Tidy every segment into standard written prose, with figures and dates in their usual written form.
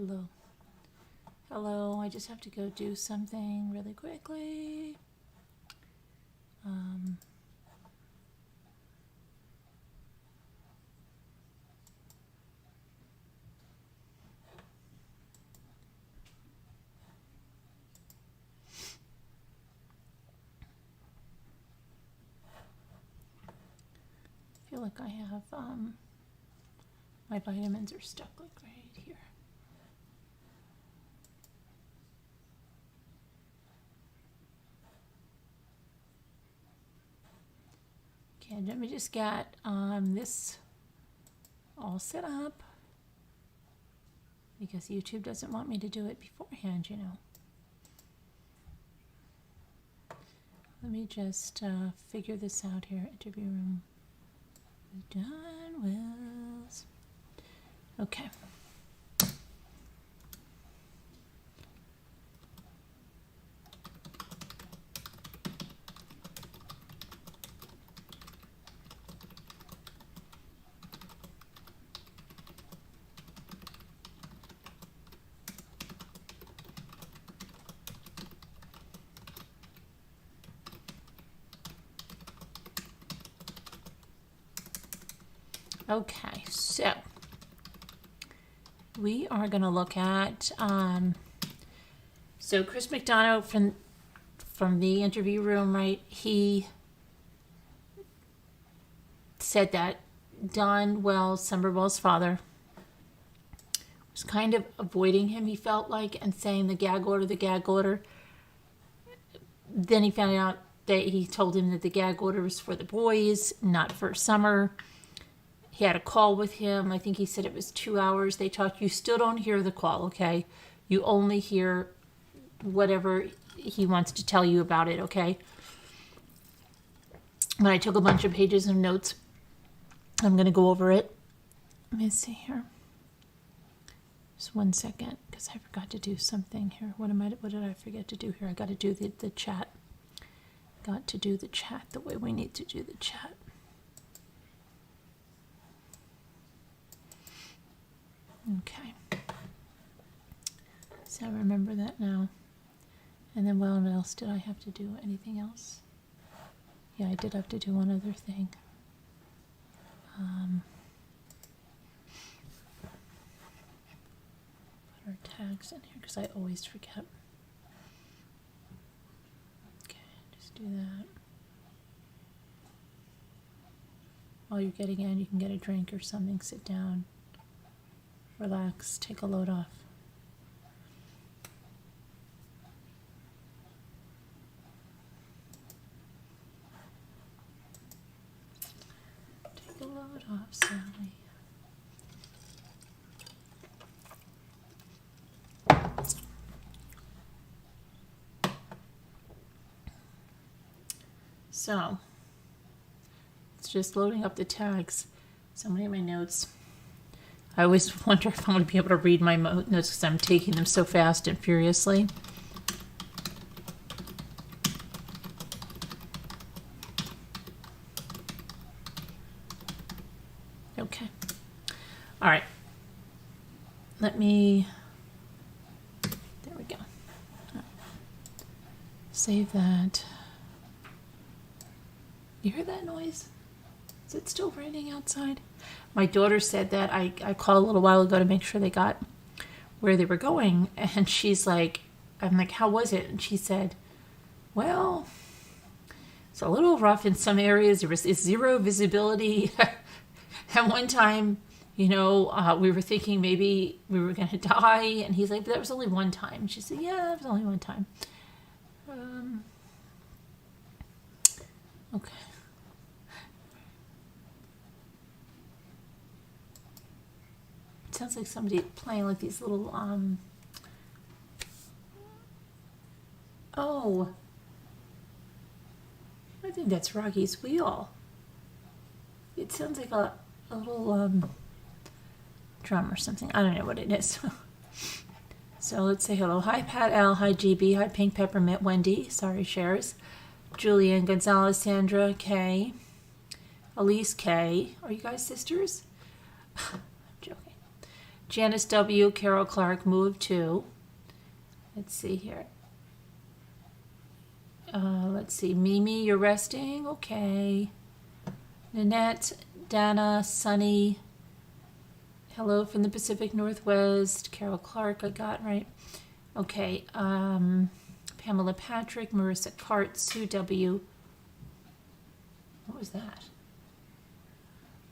hello. Hello, I just have to go do something really quickly. I feel like I have, my vitamins are stuck like right here. Okay, let me just get this all set up because YouTube doesn't want me to do it beforehand, you know. Let me just figure this out here. Interview room. Done, Wills. Okay. Okay, so we are going to look at so Chris McDonough from the interview room, right? He said that Don Wells, Summerwell's father, was kind of avoiding him, he felt like, and saying the gag order. Then he found out that he told him that the gag order was for the boys, not for Summer. He had a call with him. I think he said it was 2 hours. They talked. You still don't hear the call, okay? You only hear whatever he wants to tell you about it, okay? But I took a bunch of pages of notes. I'm going to go over it. Let me see here. Just 1 second, because I forgot to do something here. What did I forget to do here? I got to do the chat. Got to do the chat the way we need to do the chat. Okay, so I remember that now. And then what else did I have to do? Anything else? Yeah, I did have to do one other thing. Put our tags in here because I always forget. Okay, just do that. While you're getting in, you can get a drink or something, sit down. Relax, take a load off. Take a load off, Sally. So, it's just loading up the tags. So many of my notes. I always wonder if I'm going to be able to read my notes because I'm taking them so fast and furiously. Okay. All right. There we go. Right. Save that. You hear that noise? Is it still raining outside? My daughter said that I called a little while ago to make sure they got where they were going. And she's like, I'm like, how was it? And she said, well, it's a little rough in some areas. There was zero visibility. At one time, you know, we were thinking maybe we were going to die. And he's like, but that was only one time. And she said, yeah, that was only one time. Okay. It sounds like somebody playing like these little, oh, I think that's Rocky's wheel. It sounds like a little, drum or something. I don't know what it is. So let's say hello. Hi, Pat L. Hi, GB. Hi, Pink Peppermint. Wendy. Sorry, Shares. Julian Gonzalez. Sandra. K. Elise K. Are you guys sisters? I'm joking. Janice W., Carol Clark moved to. Let's see here. Let's see. Mimi, you're resting? Okay. Nanette, Dana, Sunny. Hello from the Pacific Northwest. Carol Clark, I got right. Okay. Pamela Patrick, Marissa Cart, Sue W. What was that?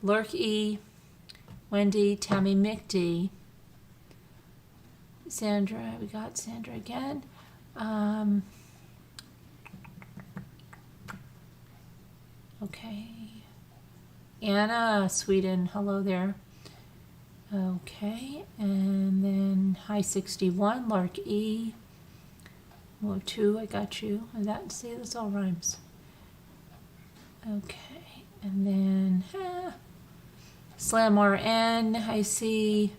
Lurk E. Wendy, Tammy McD. Sandra, we got Sandra again. Okay. Anna, Sweden, hello there. Okay, and then High 61, Lark E. Mo 2, I got you. And that, see, this all rhymes. Okay, and then Slam RN, I see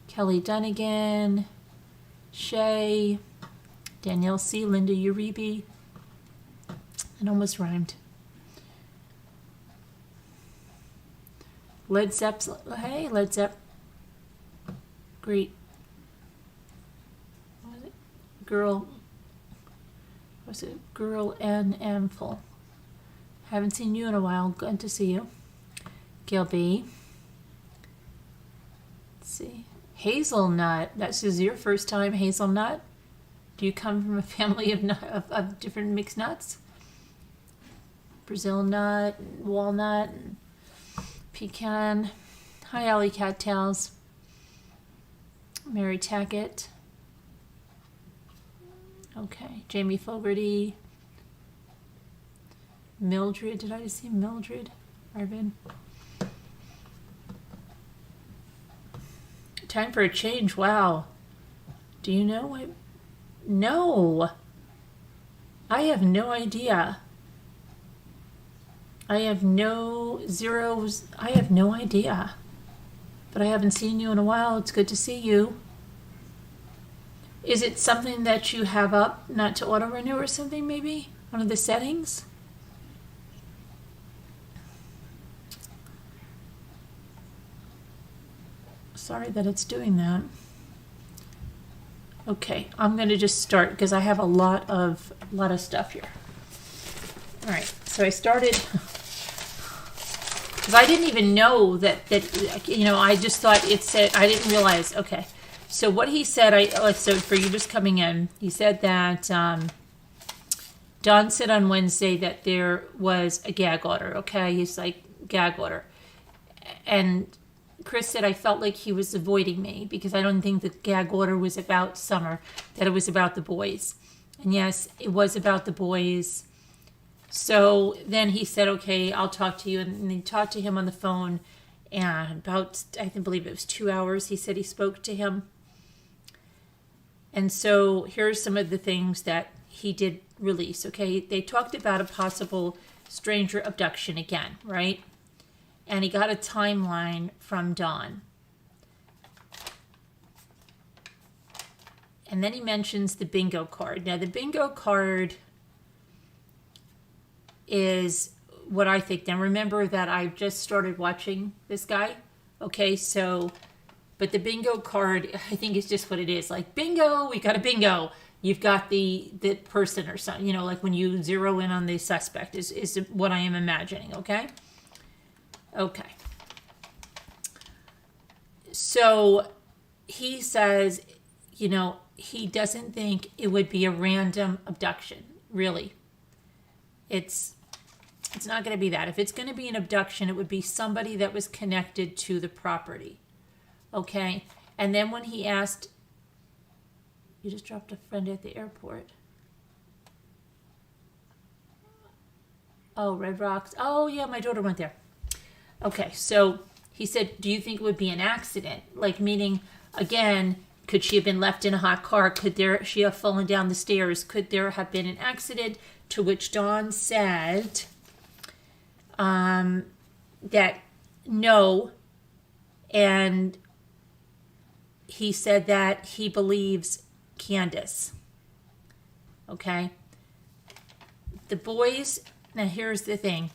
Kelly Dunnigan, Shay, Danielle C, Linda Uribe. It almost rhymed. Led Zepp, hey, Led Zepp. Great. What was it? Girl N. Full. Haven't seen you in a while. Good to see you. Gail B. Let's see. Hazelnut. This is your first time, Hazelnut? Do you come from a family of different mixed nuts? Brazil nut, walnut, pecan. Hi, Alley Cattails. Mary Tackett. Okay. Jamie Fogarty. Mildred. Did I just see Mildred? Arvin. Time for a change. Wow. Do you know what? No. I have no idea. I have no zeros. I have no idea. But I haven't seen you in a while. It's good to see you. Is it something that you have up not to auto renew or something maybe? One of the settings? Sorry that it's doing that. Okay, I'm going to just start because I have a lot of stuff here. All right, so I started because I didn't even know that I just thought it said, I didn't realize. Okay, so what he said, so for you just coming in, he said that Don said on Wednesday that there was a gag order. Okay, he's like, gag order, and Chris said, I felt like he was avoiding me because I don't think the gag order was about Summer, that it was about the boys. And yes, it was about the boys. So then he said, okay, I'll talk to you. And he talked to him on the phone. And about, I believe it was 2 hours, he said he spoke to him. And so here's some of the things that he did release. Okay, they talked about a possible stranger abduction again, right? And he got a timeline from Dawn. And then he mentions the bingo card. Now, the bingo card is what I think. Now, remember that I just started watching this guy. Okay, so, but the bingo card, I think is just what it is. Like, bingo, we got a bingo. You've got the person or something, like when you zero in on the suspect is what I am imagining, okay? Okay. So he says, he doesn't think it would be a random abduction, really. It's not going to be that. If it's going to be an abduction, it would be somebody that was connected to the property. Okay? And then when he asked, you just dropped a friend at the airport. Oh, Red Rocks. Oh, yeah, my daughter went there. Okay, so he said, do you think it would be an accident? Like, meaning, again, could she have been left in a hot car? Could she have fallen down the stairs? Could there have been an accident? To which Dawn said that no. And he said that he believes Candace. Okay? The boys, now here's the thing.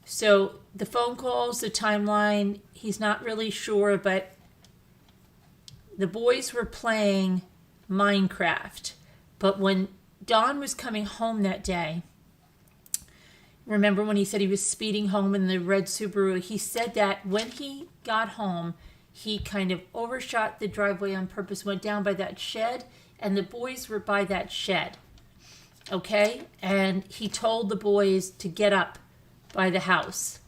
So the phone calls, the timeline, he's not really sure, but the boys were playing Minecraft. But when Don was coming home that day, remember when he said he was speeding home in the red Subaru? He said that when he got home, he kind of overshot the driveway on purpose, went down by that shed, and the boys were by that shed. Okay? And he told the boys to get up by the house.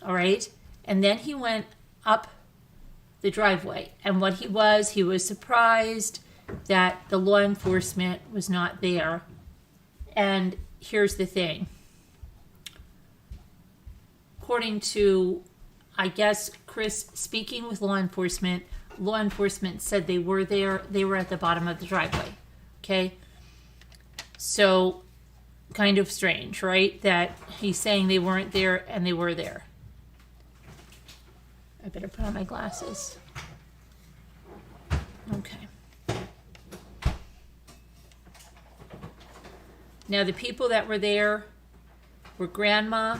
All right? And then he went up the driveway. And what he was surprised that the law enforcement was not there. And here's the thing. According to, I guess, Chris speaking with law enforcement said they were there. They were at the bottom of the driveway. Okay? So, kind of strange, right? That he's saying they weren't there and they were there. I better put on my glasses. Okay. Now, the people that were there were Grandma,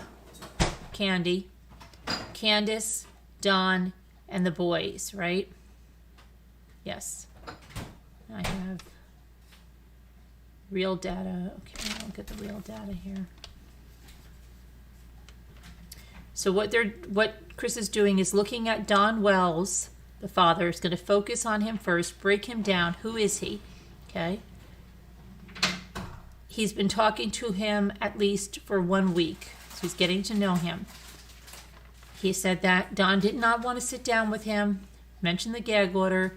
Candy, Candace, Don, and the boys, right? Yes. I have real data. Okay, I'll get the real data here. So what Chris is doing is looking at Don Wells, the father. Is going to focus on him first, break him down. Who is he? Okay. He's been talking to him at least for 1 week, so he's getting to know him. He said that Don did not want to sit down with him, mentioned the gag order,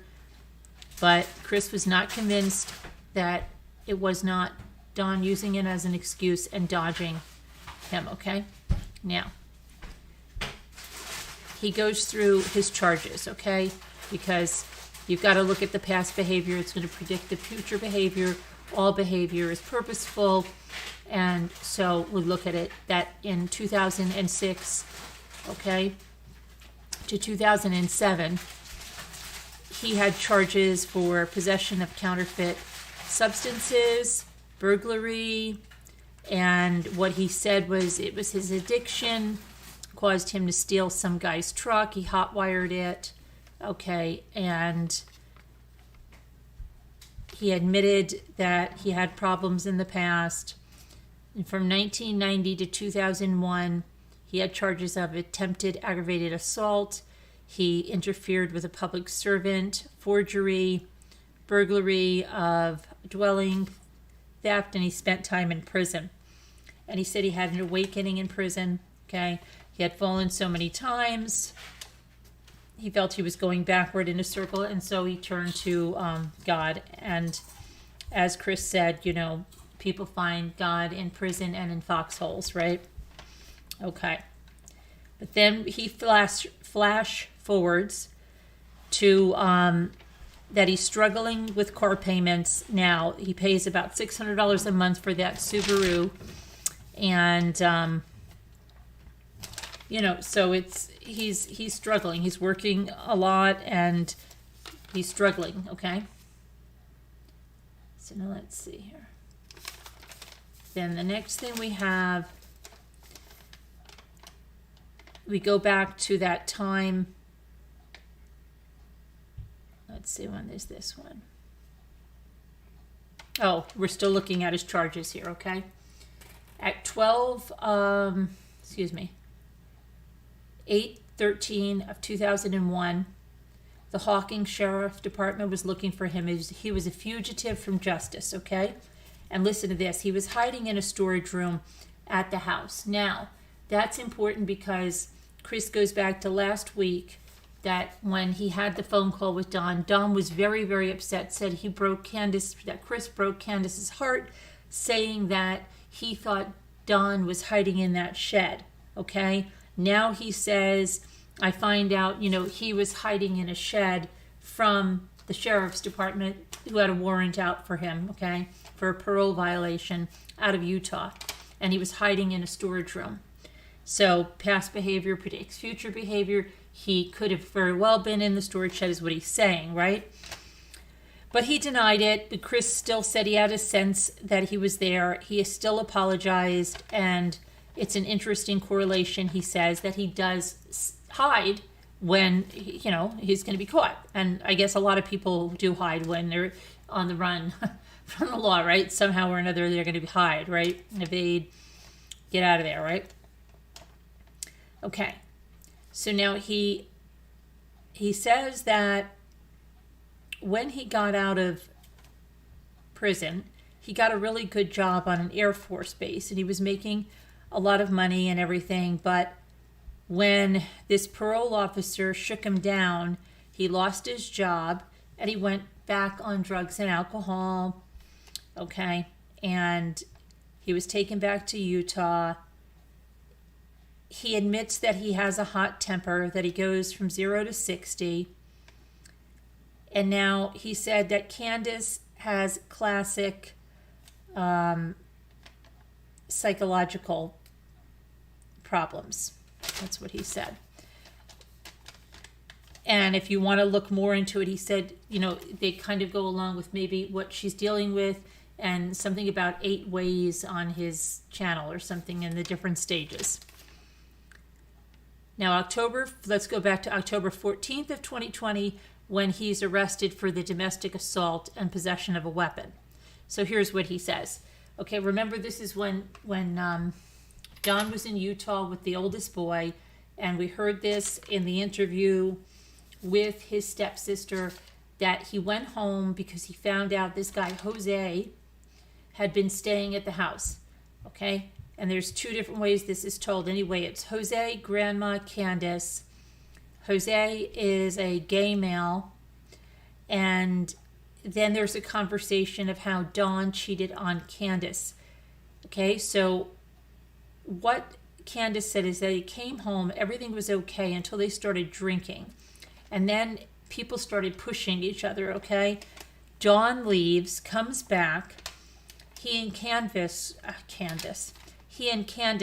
but Chris was not convinced that it was not Don using it as an excuse and dodging him, okay? Now, he goes through his charges, okay? Because you've got to look at the past behavior. It's going to predict the future behavior. All behavior is purposeful. And so we look at it that in 2006, okay, to 2007, he had charges for possession of counterfeit substances, burglary, and what he said was it was his addiction caused him to steal some guy's truck. He hotwired it, okay, and he admitted that he had problems in the past. And from 1990 to 2001, he had charges of attempted aggravated assault. He interfered with a public servant, forgery, burglary of dwelling, theft, and he spent time in prison. And he said he had an awakening in prison, okay? He had fallen so many times. He felt he was going backward in a circle, and so he turned to God. And as Chris said, you know, people find God in prison and in foxholes, right? Okay. But then he flash forwards to that he's struggling with car payments now. He pays about $600 a month for that Subaru. And, you know, so he's struggling. He's working a lot and he's struggling, okay? So now let's see here. Then the next thing we have, we go back to that time. Let's see, when is this one? Oh, we're still looking at his charges here, okay? At 8/13 of 2001, the Hawking Sheriff Department was looking for him. He was a fugitive from justice, okay? And listen to this. He was hiding in a storage room at the house. Now, that's important because Chris goes back to last week that when he had the phone call with Don, Don was very, very upset, said that Chris broke Candace's heart, saying that he thought Don was hiding in that shed, okay? Now he says, I find out, you know, he was hiding in a shed from the sheriff's department who had a warrant out for him, okay, for a parole violation out of Utah. And he was hiding in a storage room. So past behavior predicts future behavior. He could have very well been in the storage shed is what he's saying, right? But he denied it. But Chris still said he had a sense that he was there. He has still apologized. And it's an interesting correlation, he says, that he does hide when, he's going to be caught. And I guess a lot of people do hide when they're on the run from the law, right? Somehow or another, they're going to hide, right? Evade, get out of there, right? Okay. So now he says that when he got out of prison, he got a really good job on an Air Force base, and he was making a lot of money and everything. But when this parole officer shook him down, he lost his job, and he went back on drugs and alcohol. Okay. And he was taken back to Utah. He admits that he has a hot temper, that he goes from 0 to 60. And now he said that Candace has classic psychological problems. That's what he said. And if you want to look more into it, he said, they kind of go along with maybe what she's dealing with, and something about 8 ways on his channel or something in the different stages. Now, let's go back to October 14th of 2020, when he's arrested for the domestic assault and possession of a weapon. So here's what he says. Okay, remember, this is when Don was in Utah with the oldest boy, and we heard this in the interview with his stepsister, that he went home because he found out this guy, Jose, had been staying at the house. Okay? And there's 2 different ways this is told. Anyway, it's Jose, Grandma, Candace. Jose is a gay male. And then there's a conversation of how Dawn cheated on Candace. Okay, so what Candace said is that he came home, everything was okay until they started drinking. And then people started pushing each other, okay? Dawn leaves, comes back. He and Candace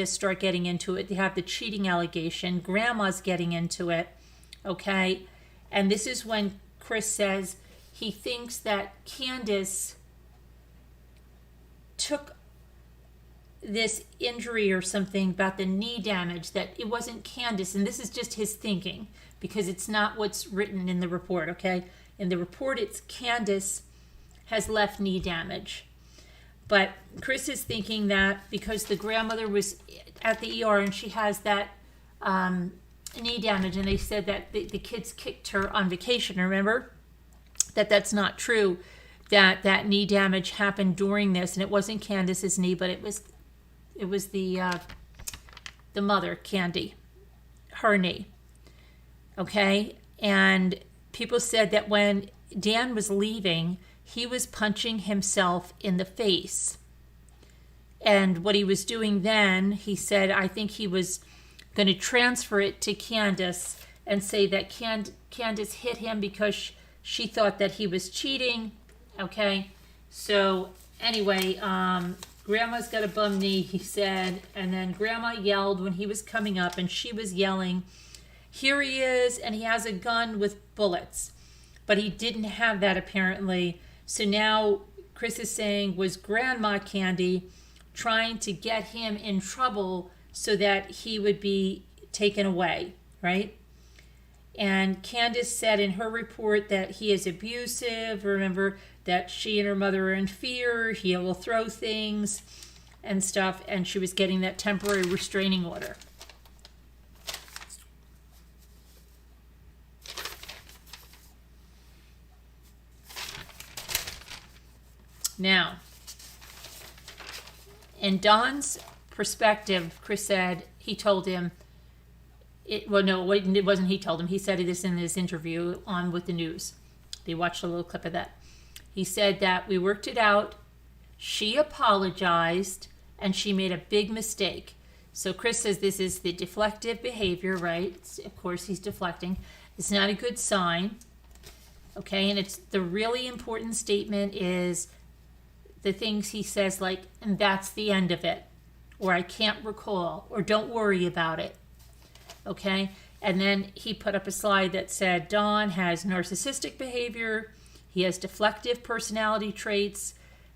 start getting into it. They have the cheating allegation. Grandma's getting into it, okay? And this is when Chris says he thinks that Candace took this injury or something about the knee damage, that it wasn't Candace. And this is just his thinking, because it's not what's written in the report, okay? In the report, it's Candace has left knee damage. But Chris is thinking that because the grandmother was at the ER and she has that knee damage, and they said that the kids kicked her on vacation, remember? That's not true, that knee damage happened during this, and it wasn't Candace's knee, but it was the mother, Candy, her knee. Okay? And people said that when Dan was leaving, he was punching himself in the face. And what he was doing then, he said, I think he was going to transfer it to Candace and say that Candace hit him because she thought that he was cheating. Okay? So anyway, Grandma's got a bum knee, he said. And then Grandma yelled when he was coming up, and she was yelling, here he is, and he has a gun with bullets. But he didn't have that, apparently. So now Chris is saying, was Grandma Candy trying to get him in trouble so that he would be taken away, right? And Candace said in her report that he is abusive. Remember that she and her mother are in fear. He will throw things and stuff. And she was getting that temporary restraining order. Now, in Don's perspective, Chris said, he told him, it wasn't he told him. He said this in his interview on With the News. They watched a little clip of that. He said that we worked it out. She apologized, and she made a big mistake. So Chris says this is the deflective behavior, right? Of course, he's deflecting. It's not a good sign. Okay, and it's the really important statement is the things he says, like, and that's the end of it, or I can't recall, or don't worry about it. Okay, and then he put up a slide that said Don has narcissistic behavior, he has deflective personality traits,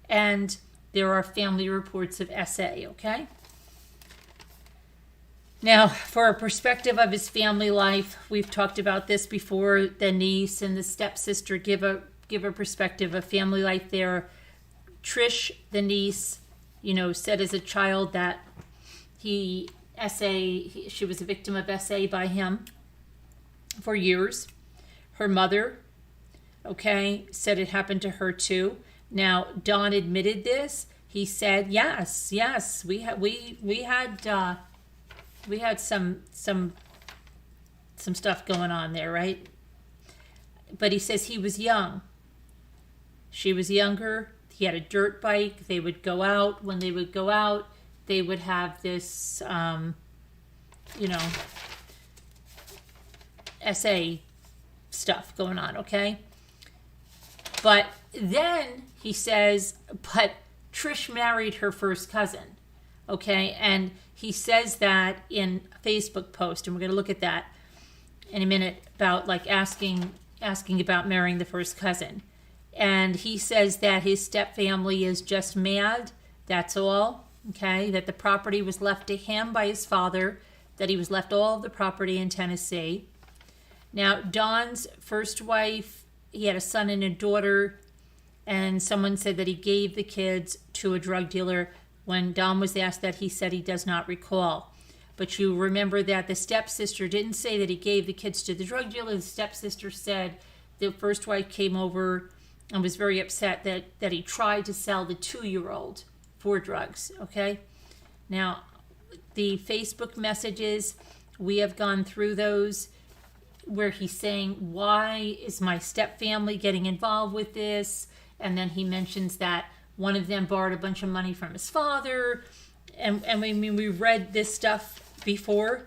and there are family reports of SA. Okay, Now, for a perspective of his family life, we've talked about this before. The niece and the stepsister give a perspective of family life there. Trish, the niece, said as a child that she was a victim of SA by him for years. Her mother, said it happened to her too. Now, Don admitted this. He said, yes, we had some stuff going on there, right? But he says he was young. She was younger. He had a dirt bike. They would go out. When they would go out, they would have this, SA stuff going on, okay? But then he says, but Trish married her first cousin, okay? And he says that in a Facebook post, and we're going to look at that in a minute, about like asking about marrying the first cousin. And he says that his stepfamily is just mad, that's all, okay? That the property was left to him by his father, that he was left all of the property in Tennessee. Now, Don's first wife, he had a son and a daughter, and someone said that he gave the kids to a drug dealer. When Don was asked that, he said he does not recall. But you remember that the stepsister didn't say that he gave the kids to the drug dealer. The stepsister said the first wife came over and was very upset that he tried to sell the 2-year-old for drugs, okay? Now, the Facebook messages, we have gone through those, where he's saying, why is my stepfamily getting involved with this? And then he mentions that one of them borrowed a bunch of money from his father. And we read this stuff before,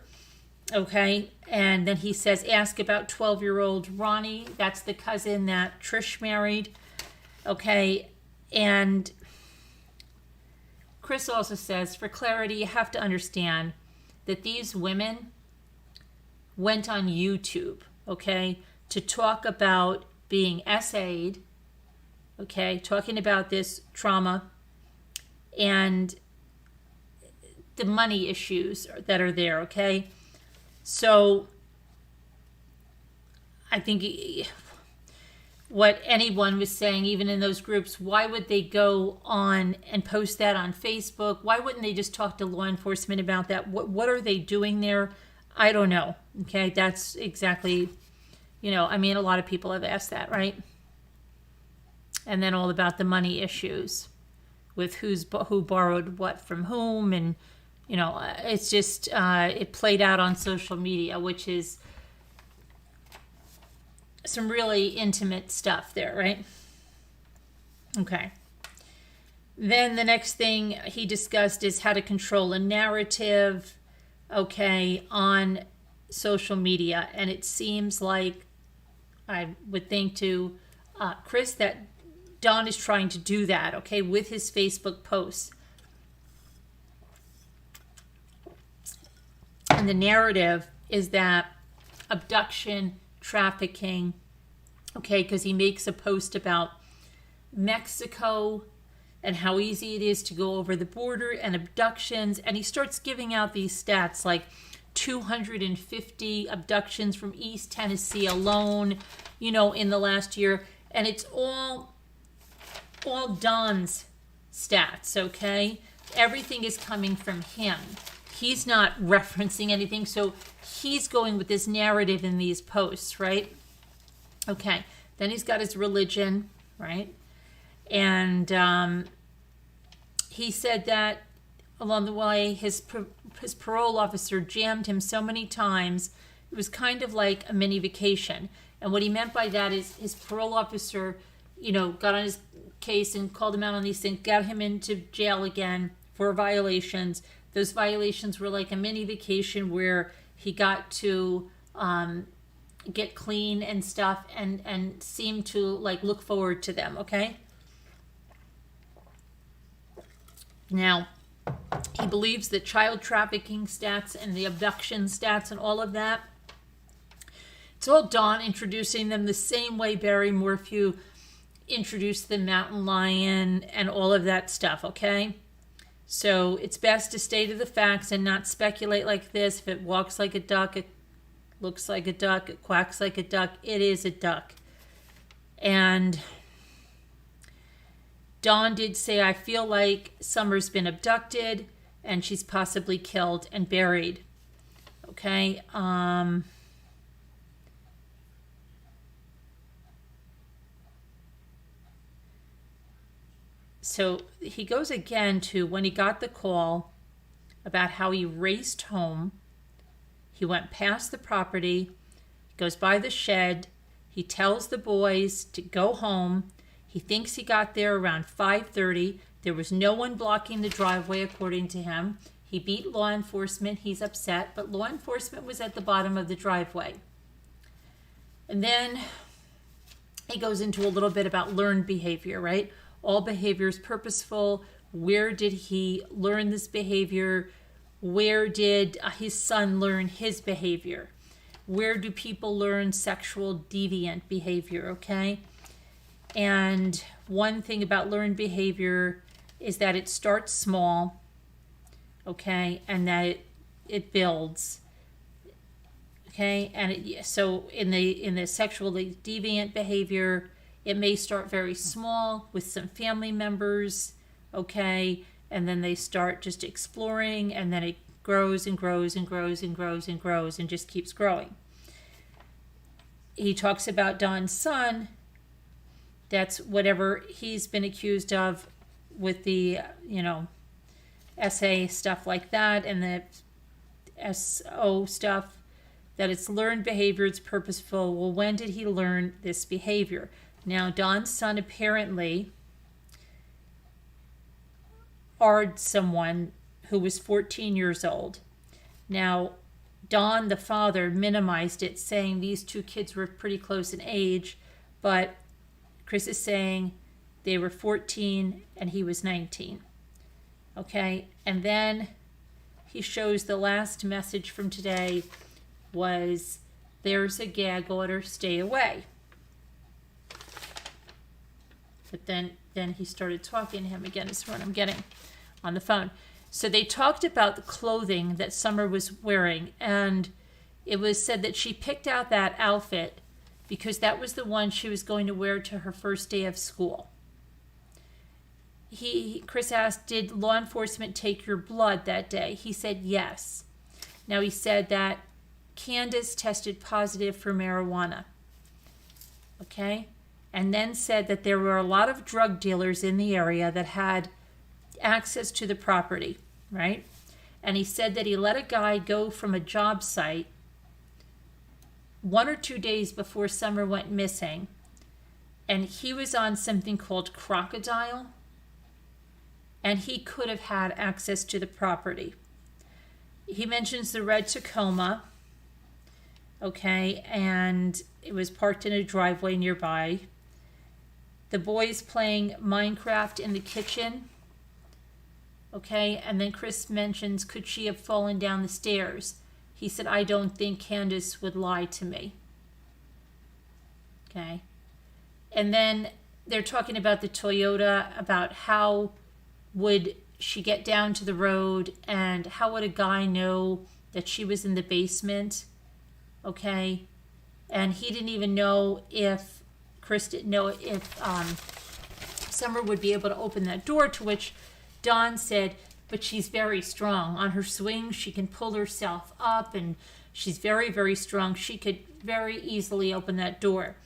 okay? And then he says, ask about 12-year-old Ronnie. That's the cousin that Trish married, okay? And Chris also says, for clarity, you have to understand that these women went on YouTube, okay, to talk about being SA'd, okay, talking about this trauma and the money issues that are there, okay? So I think what anyone was saying, even in those groups, why would they go on and post that on Facebook? Why wouldn't they just talk to law enforcement about that? What are they doing there? I don't know, okay? That's exactly, a lot of people have asked that, right? And then all about the money issues with who borrowed what from whom, and it's just it played out on social media, which is some really intimate stuff there, right? Okay. Then the next thing he discussed is how to control a narrative, okay, on social media. And it seems like, I would think to Chris, that Don is trying to do that, okay, with his Facebook posts. And the narrative is that abduction, trafficking, okay, because he makes a post about Mexico and how easy it is to go over the border and abductions. And he starts giving out these stats like 250 abductions from East Tennessee alone, in the last year. And it's all Don's stats, okay? Everything is coming from him. He's not referencing anything, so he's going with this narrative in these posts, right? Okay, then he's got his religion, right? And he said that along the way, his parole officer jammed him so many times, it was kind of like a mini vacation. And what he meant by that is his parole officer, got on his case and called him out on these things, got him into jail again for violations. Those violations were like a mini vacation where he got to get clean and stuff and seemed to like look forward to them, okay? Now, he believes that child trafficking stats and the abduction stats and all of that, it's all Don introducing them the same way Barry Morphew introduced the mountain lion and all of that stuff, okay? So it's best to stay to the facts and not speculate like this. If it walks like a duck, it looks like a duck, it quacks like a duck, it is a duck. And Dawn did say, I feel like Summer's been abducted and she's possibly killed and buried. Okay. So he goes again to when he got the call about how he raced home. He went past the property, goes by the shed. He tells the boys to go home. He thinks he got there around 5:30. There was no one blocking the driveway, according to him. He beat law enforcement. He's upset, but law enforcement was at the bottom of the driveway. And then he goes into a little bit about learned behavior, right? All behavior is purposeful. Where did he learn this behavior? Where did his son learn his behavior? Where do people learn sexual deviant behavior, okay? And one thing about learned behavior is that it starts small, okay, and that it builds, okay? And so in the sexually deviant behavior, it may start very small with some family members, okay, and then they start just exploring, and then it grows and grows and grows and grows and grows and just keeps growing. He talks about Don's son. That's whatever he's been accused of with the, SA stuff like that and the SO stuff, that it's learned behavior, it's purposeful. Well, when did he learn this behavior? Now, Don's son apparently R'd someone who was 14 years old. Now, Don, the father, minimized it, saying these two kids were pretty close in age, but Chris is saying they were 14 and he was 19. Okay, and then he shows the last message from today was, there's a gag order, stay away. But then he started talking to him again. Is what I'm getting on the phone. So they talked about the clothing that Summer was wearing, and it was said that she picked out that outfit because that was the one she was going to wear to her first day of school. Chris asked, did law enforcement take your blood that day? He said yes. Now he said that Candace tested positive for marijuana. Okay? And then said that there were a lot of drug dealers in the area that had access to the property, right? And he said that he let a guy go from a job site 1 or 2 days before Summer went missing, and he was on something called Crocodile, and he could have had access to the property. He mentions the red Tacoma, okay, and it was parked in a driveway nearby. The boys playing Minecraft in the kitchen. Okay, and then Chris mentions, could she have fallen down the stairs? He said, I don't think Candace would lie to me. Okay. And then they're talking about the Toyota, about how would she get down to the road and how would a guy know that she was in the basement? Okay. And he didn't even know if Chris didn't know if Summer would be able to open that door, to which Don said, but she's very strong. On her swings, she can pull herself up, and she's very, very strong. She could very easily open that door.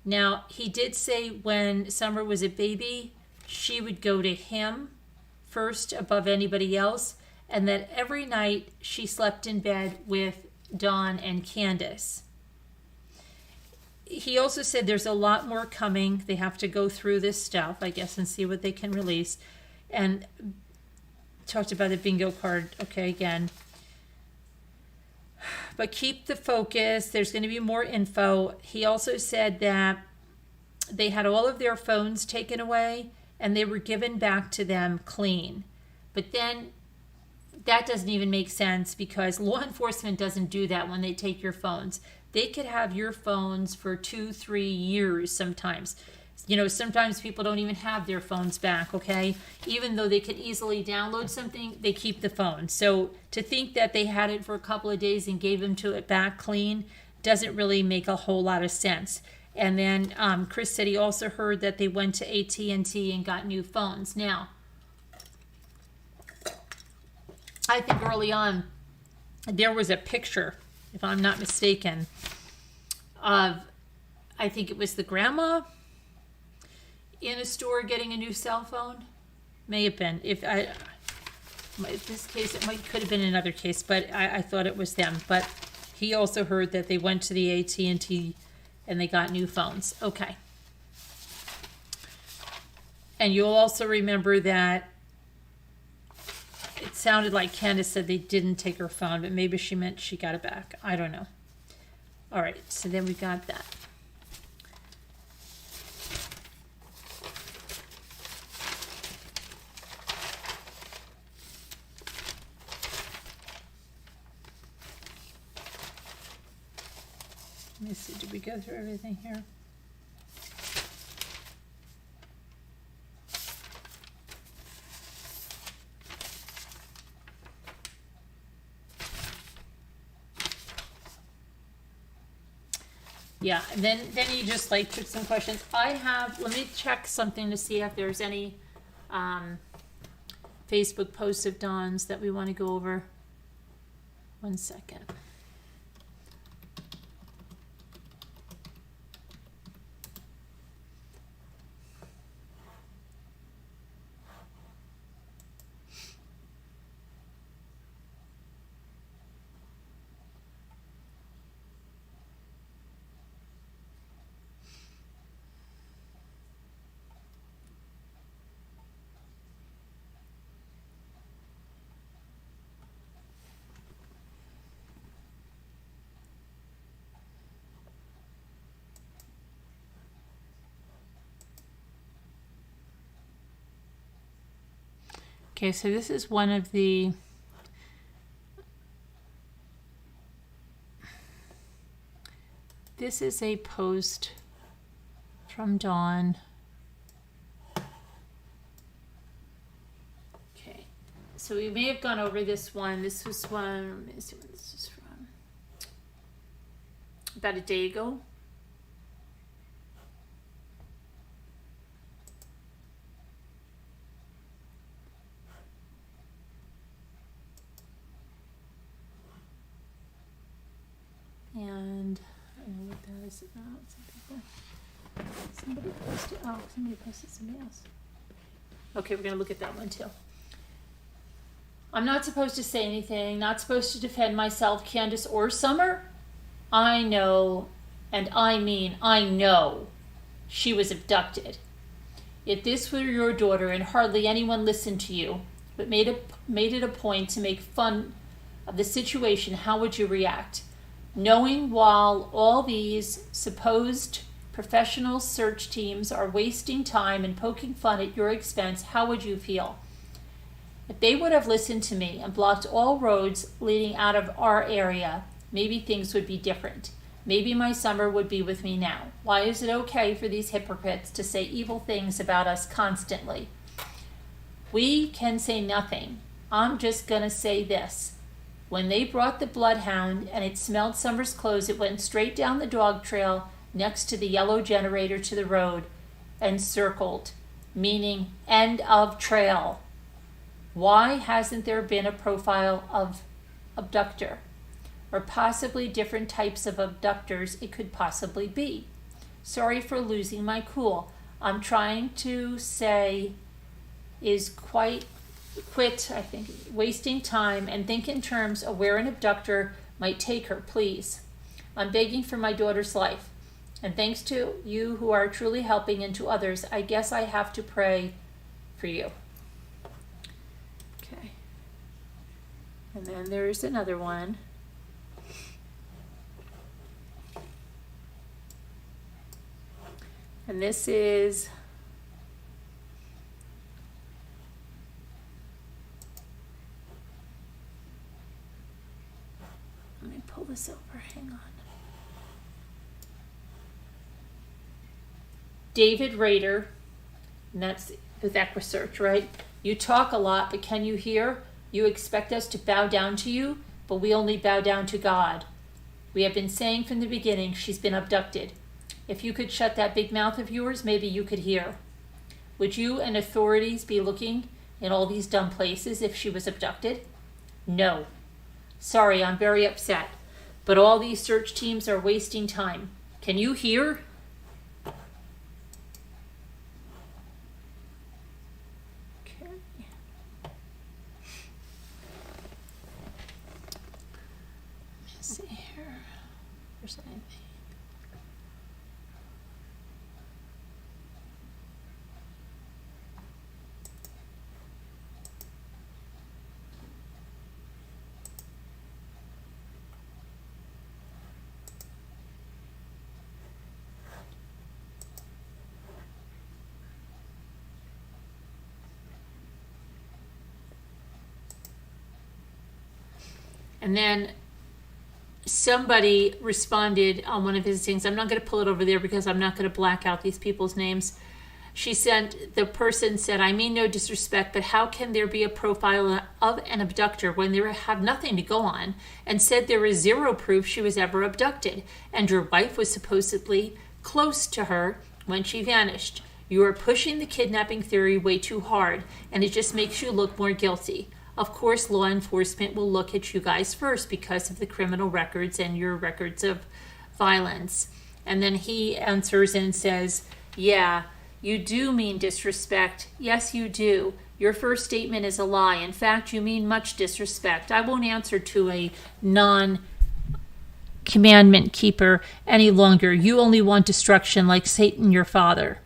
Now, he did say when Summer was a baby, she would go to him first above anybody else, and that every night she slept in bed with Don and Candace. He also said there's a lot more coming. They have to go through this stuff, I guess, and see what they can release. And talked about the bingo card, okay, again. But keep the focus. There's going to be more info. He also said that they had all of their phones taken away and they were given back to them clean. But then that doesn't even make sense, because law enforcement doesn't do that when they take your phones. They could have your phones for 2-3 years sometimes. You know, sometimes people don't even have their phones back, okay? Even though they can easily download something, they keep the phone. So to think that they had it for a couple of days and gave them to it back clean doesn't really make a whole lot of sense. And then Chris said he also heard that they went to AT&T and got new phones. Now, I think early on there was a picture, if I'm not mistaken, of, I think it was the grandma in a store getting a new cell phone. May have been. In this case, could have been another case, but I thought it was them. But he also heard that they went to the AT&T and they got new phones. Okay. And you'll also remember that it sounded like Candace said they didn't take her phone, but maybe she meant she got it back. I don't know. All right, so then we got that. Let me see, did we go through everything here? Yeah, and then you just like took some questions. Let me check something to see if there's any Facebook posts of Dawn's that we want to go over. 1 second. Okay, so this is one of the this is a post from Dawn. Okay, so we may have gone over this one. This was one, let me see what this is from. About a day ago. And I don't know what that is about. Somebody posted, somebody posted something else. Okay, we're going to look at that one too. I'm not supposed to say anything, not supposed to defend myself, Candace or Summer. I know, and I mean I know, she was abducted. If this were your daughter and hardly anyone listened to you, but made it a point to make fun of the situation, how would you react? Knowing while all these supposed professional search teams are wasting time and poking fun at your expense, how would you feel? If they would have listened to me and blocked all roads leading out of our area, maybe things would be different. Maybe my Summer would be with me now. Why is it okay for these hypocrites to say evil things about us constantly? We can say nothing. I'm just going to say this. When they brought the bloodhound and it smelled Summer's clothes, it went straight down the dog trail next to the yellow generator to the road and circled, meaning end of trail. Why hasn't there been a profile of abductor? Or possibly different types of abductors it could possibly be. Sorry for losing my cool. I'm trying to say is quit, I think, wasting time and think in terms of where an abductor might take her, please. I'm begging for my daughter's life. And thanks to you who are truly helping and to others, I guess I have to pray for you. Okay. And then there's another one. And this is let me pull this over, hang on. David Rader, and that's with Equisearch, right? You talk a lot, but can you hear? You expect us to bow down to you, but we only bow down to God. We have been saying from the beginning she's been abducted. If you could shut that big mouth of yours, maybe you could hear. Would you and authorities be looking in all these dumb places if she was abducted? No. Sorry, I'm very upset, but all these search teams are wasting time. Can you hear? Okay. Let's see here. There's anything. And then somebody responded on one of his things. I'm not going to pull it over there because I'm not going to black out these people's names. The person said, I mean no disrespect, but how can there be a profile of an abductor when they have nothing to go on? And said there is zero proof she was ever abducted. And your wife was supposedly close to her when she vanished. You are pushing the kidnapping theory way too hard, and it just makes you look more guilty. Of course, law enforcement will look at you guys first because of the criminal records and your records of violence. And then he answers and says, yeah, you do mean disrespect. Yes, you do. Your first statement is a lie. In fact, you mean much disrespect. I won't answer to a non-commandment keeper any longer. You only want destruction like Satan, your father.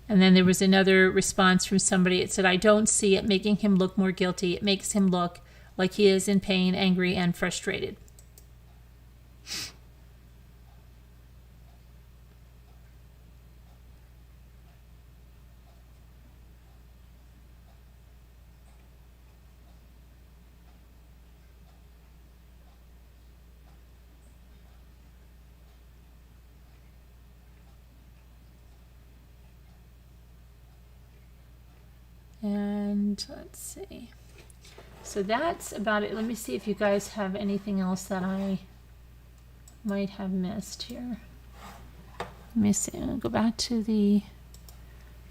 And then there was another response from somebody. It said, I don't see it making him look more guilty. It makes him look like he is in pain, angry, and frustrated. And let's see. So that's about it. Let me see if you guys have anything else that I might have missed here. Let me see. I'll go back to the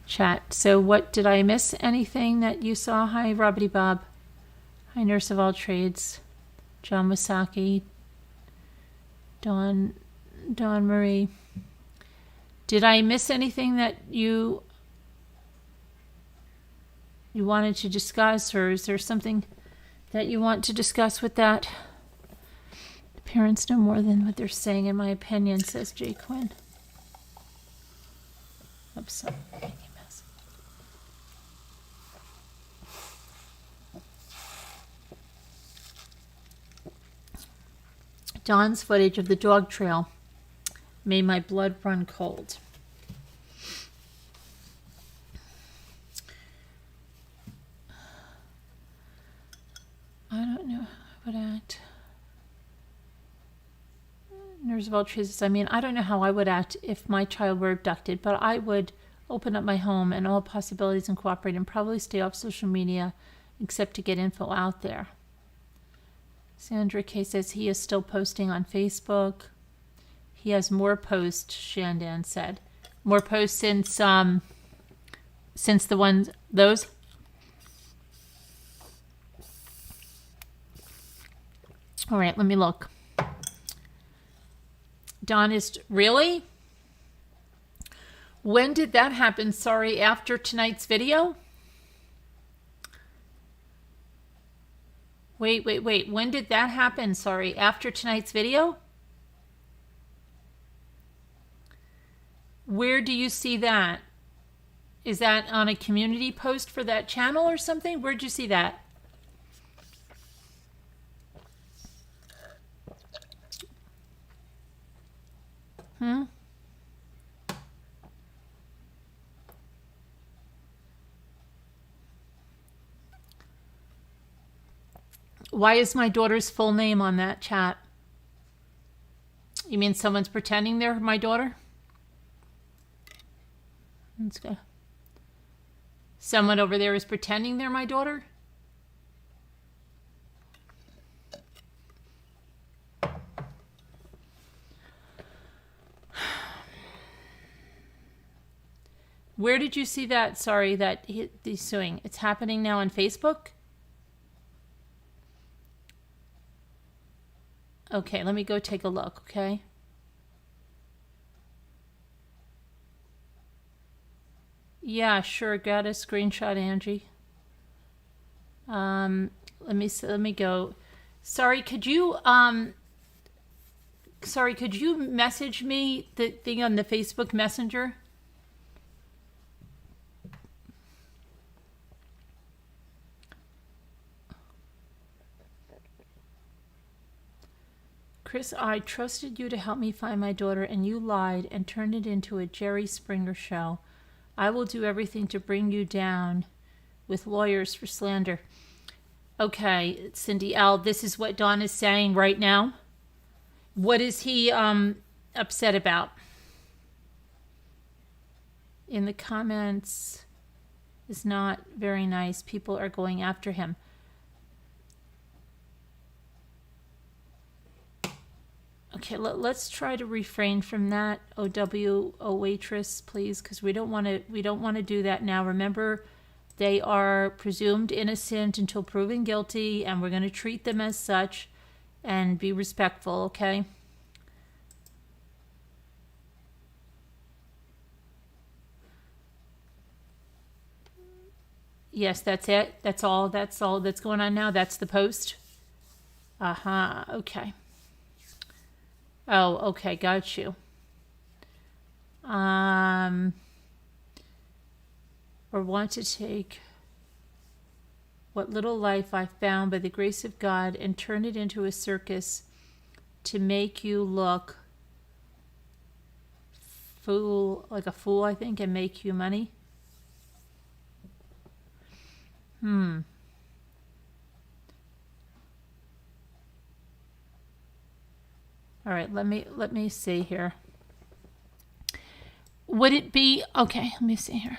chat. So what did I miss? Anything that you saw? Hi, Robbity Bob. Hi, Nurse of All Trades. John Wasaki. Dawn Marie. Did I miss anything that you wanted to discuss, or is there something that you want to discuss with that? The parents know more than what they're saying, in my opinion, says Jay Quinn. Oops, sorry. Dawn's footage of the dog trail made my blood run cold. I don't know how I would act. Nurse of all truths. I mean, I don't know how I would act if my child were abducted, but I would open up my home and all possibilities and cooperate and probably stay off social media except to get info out there. Sandra K says he is still posting on Facebook. He has more posts, Shandan said. More posts since the ones, those? All right, let me look. Dawn is, really? When did that happen? Sorry, after tonight's video? Wait. When did that happen? Sorry, after tonight's video? Where do you see that? Is that on a community post for that channel or something? Where'd you see that? Why is my daughter's full name on that chat? You mean someone's pretending they're my daughter? Let's go. Someone over there is pretending they're my daughter? Where did you see that? Sorry, that he's suing. It's happening now on Facebook? Okay, let me go take a look, okay? Yeah, sure. Got a screenshot, Angie. Let me go. Sorry, could you message me the thing on the Facebook Messenger? Chris, I trusted you to help me find my daughter, and you lied and turned it into a Jerry Springer show. I will do everything to bring you down with lawyers for slander. Okay, Cindy L., this is what Don is saying right now. What is he upset about? In the comments is not very nice. People are going after him. Okay, let's try to refrain from that. OW, waitress, please, because we don't want to do that now. Remember, they are presumed innocent until proven guilty, and we're going to treat them as such and be respectful, okay? Yes, that's it. That's all that's going on now. That's the post. Okay. Oh, okay, got you. Or want to take what little life I found by the grace of God and turn it into a circus to make you look like a fool, I think, and make you money. All right, let me see here. Would it be okay? Let me see here.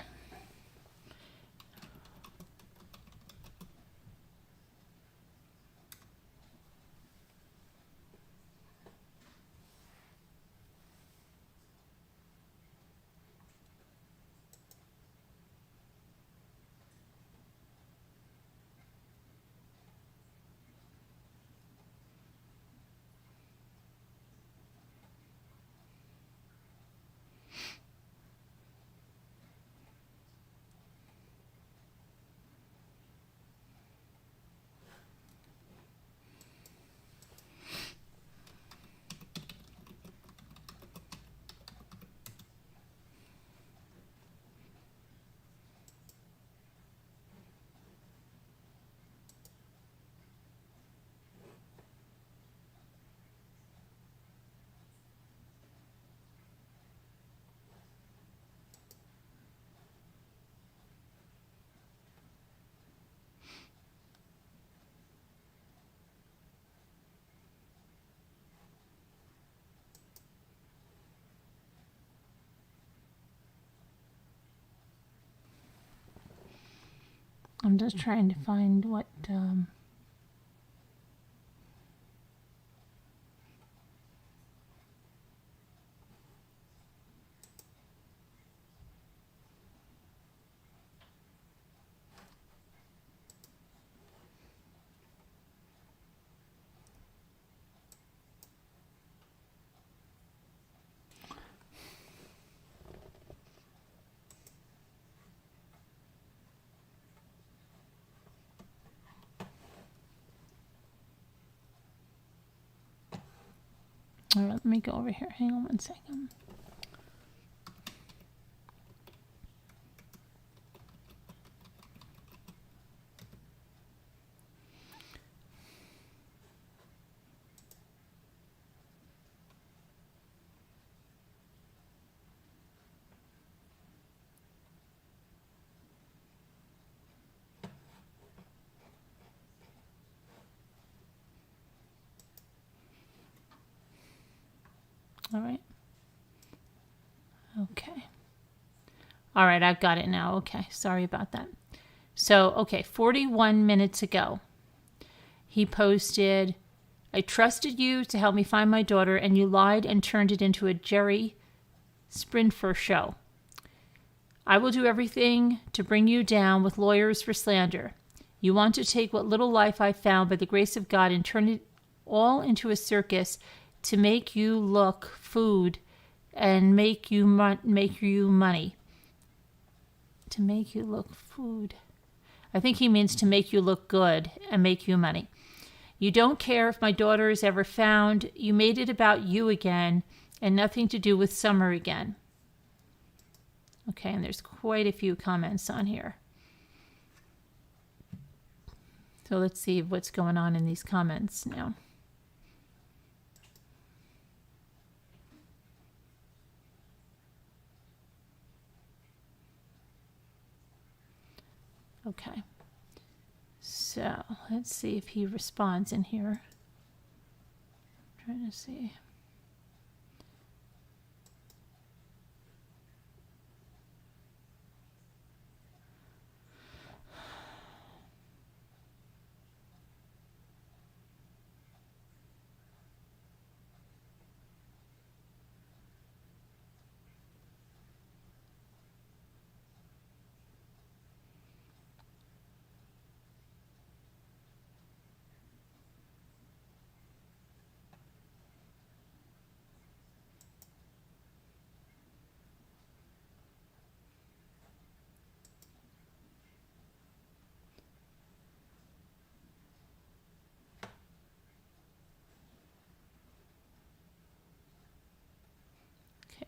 I'm just trying to find what all right, let me go over here. Hang on one second. All right. Okay. All right, I've got it now. Okay, sorry about that. So, okay, 41 minutes ago, he posted, I trusted you to help me find my daughter, and you lied and turned it into a Jerry Sprinfer show. I will do everything to bring you down with lawyers for slander. You want to take what little life I found by the grace of God and turn it all into a circus to make you look food and make you money. To make you look food. I think he means to make you look good and make you money. You don't care if my daughter is ever found. You made it about you again and nothing to do with Summer again. Okay, and there's quite a few comments on here. So let's see what's going on in these comments now. Okay. So let's see if he responds in here. I'm trying to see.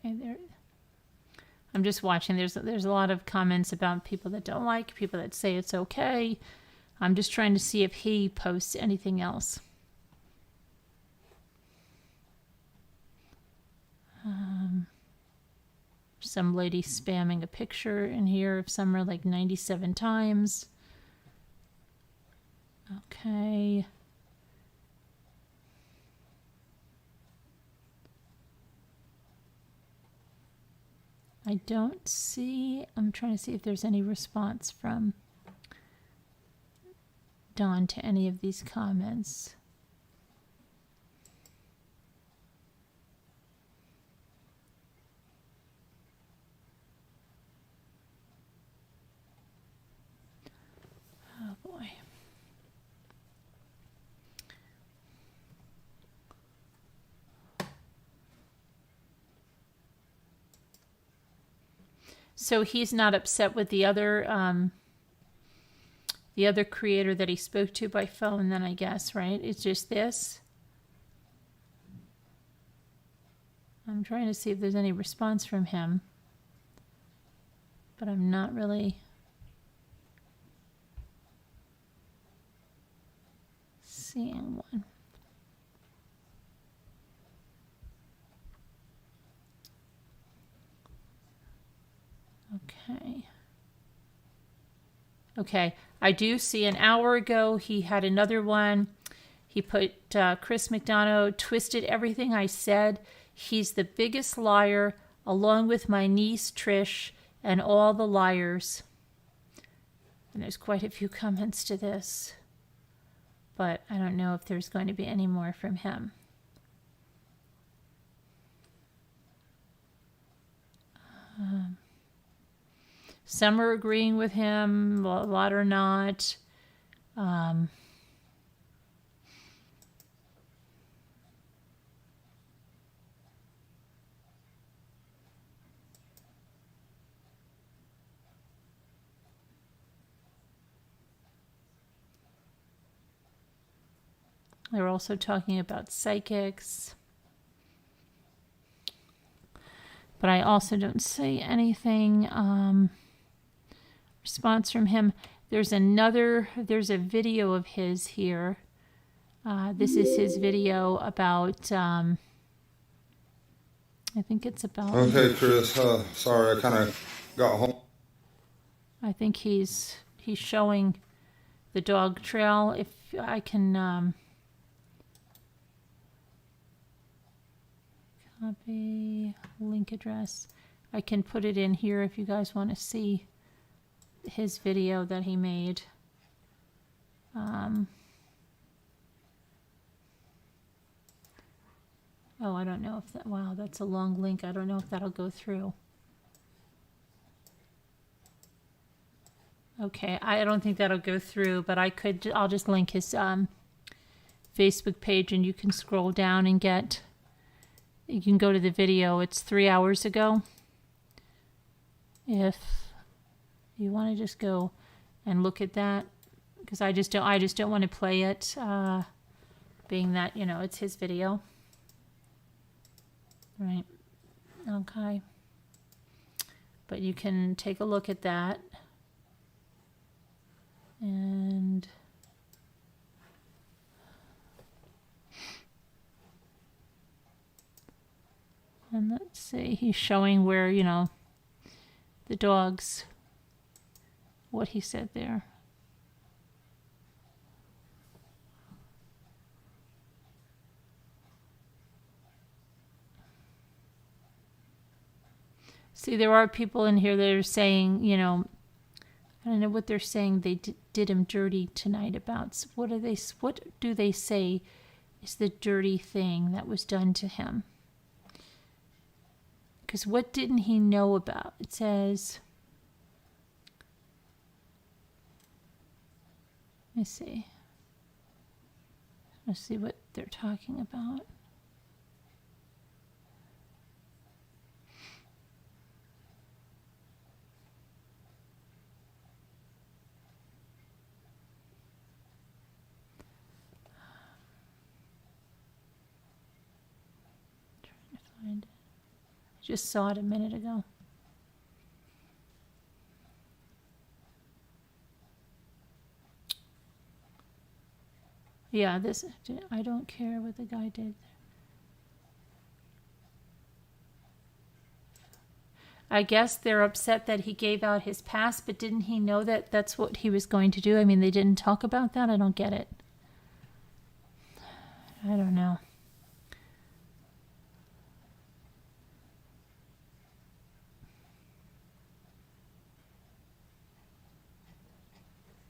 Okay, there. I'm just watching. There's a lot of comments about people that don't like, people that say it's okay. I'm just trying to see if he posts anything else. Some lady spamming a picture in here of Summer like 97 times. Okay. I don't see, I'm trying to see if there's any response from Dawn to any of these comments. Oh boy. So he's not upset with the other creator that he spoke to by phone then, I guess, right? It's just this. I'm trying to see if there's any response from him, but I'm not really seeing one. Okay, I do see an hour ago he had another one. He put Chris McDonough twisted everything I said. He's the biggest liar, along with my niece Trish and all the liars. And there's quite a few comments to this, but I don't know if there's going to be any more from him. Some are agreeing with him, a lot are not. They're also talking about psychics. But I also don't see anything response from him. There's a video of his here. This is his video about, I think it's about... Okay, Chris, sorry, I kind of got home. I think he's showing the dog trail. If I can... Copy link address. I can put it in here if you guys want to see his video that he made. Oh, I don't know if that, wow, that's a long link. I don't know if that'll go through. Okay, I don't think that'll go through, but I'll just link his Facebook page, and you can scroll down and you can go to the video. It's 3 hours ago. If you want to just go and look at that, because I just don't want to play it, being that, it's his video. Right. Okay. But you can take a look at that. And let's see, he's showing where, the dogs, what he said there. See, there are people in here that are saying, I don't know what they're saying they did him dirty tonight about. So what do they say is the dirty thing that was done to him? Because what didn't he know about? It says, let me see. Let's see what they're talking about. Find it. I just saw it a minute ago. Yeah, I don't care what the guy did. I guess they're upset that he gave out his pass, but didn't he know that that's what he was going to do? I mean, they didn't talk about that? I don't get it. I don't know.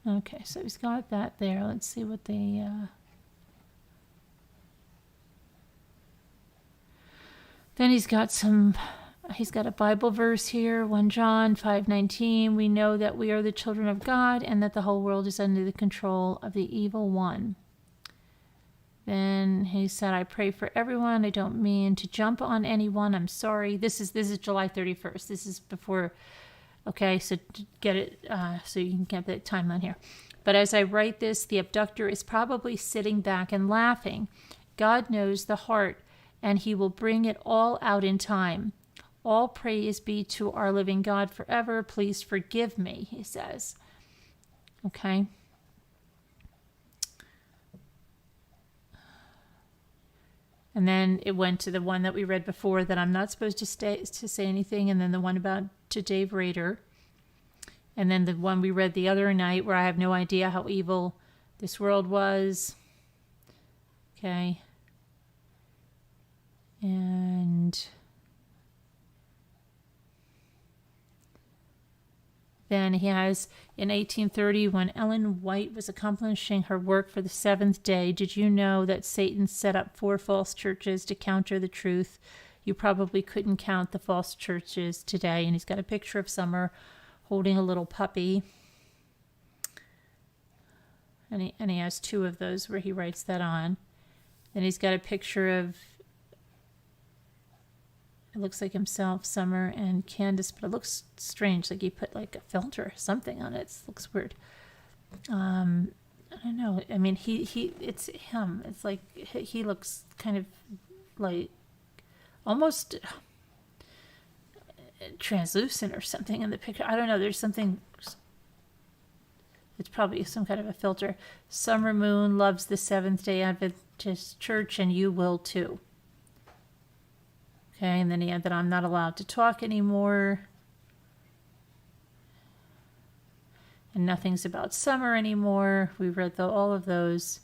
Okay, so he's got that there. Let's see what they... Then he's got a Bible verse here, 1 John 5:19. We know that we are the children of God and that the whole world is under the control of the evil one. Then he said, I pray for everyone. I don't mean to jump on anyone. I'm sorry. This is July 31st. This is before... Okay, so get it, so you can get the timeline here. But as I write this, the abductor is probably sitting back and laughing. God knows the heart, and he will bring it all out in time. All praise be to our living God forever. Please forgive me, he says. Okay. And then it went to the one that we read before that I'm not supposed to say anything, and then the one about to Dave Rader, and then the one we read the other night where I have no idea how evil this world was. Okay. And then he has, in 1830, when Ellen White was accomplishing her work for the seventh day, did you know that Satan set up 4 false churches to counter the truth? You probably couldn't count the false churches today. And he's got a picture of Summer holding a little puppy. And he has 2 of those where he writes that on. Then he's got a picture of, it looks like himself, Summer, and Candace, but it looks strange, like he put like a filter or something on it. It looks weird. I don't know. I mean, it's him. It's like he looks kind of like almost translucent or something in the picture. I don't know. There's something. It's probably some kind of a filter. Summer Moon loves the Seventh-day Adventist Church, and you will too. Okay, and then he had that I'm not allowed to talk anymore. And nothing's about Summer anymore. We read all of those.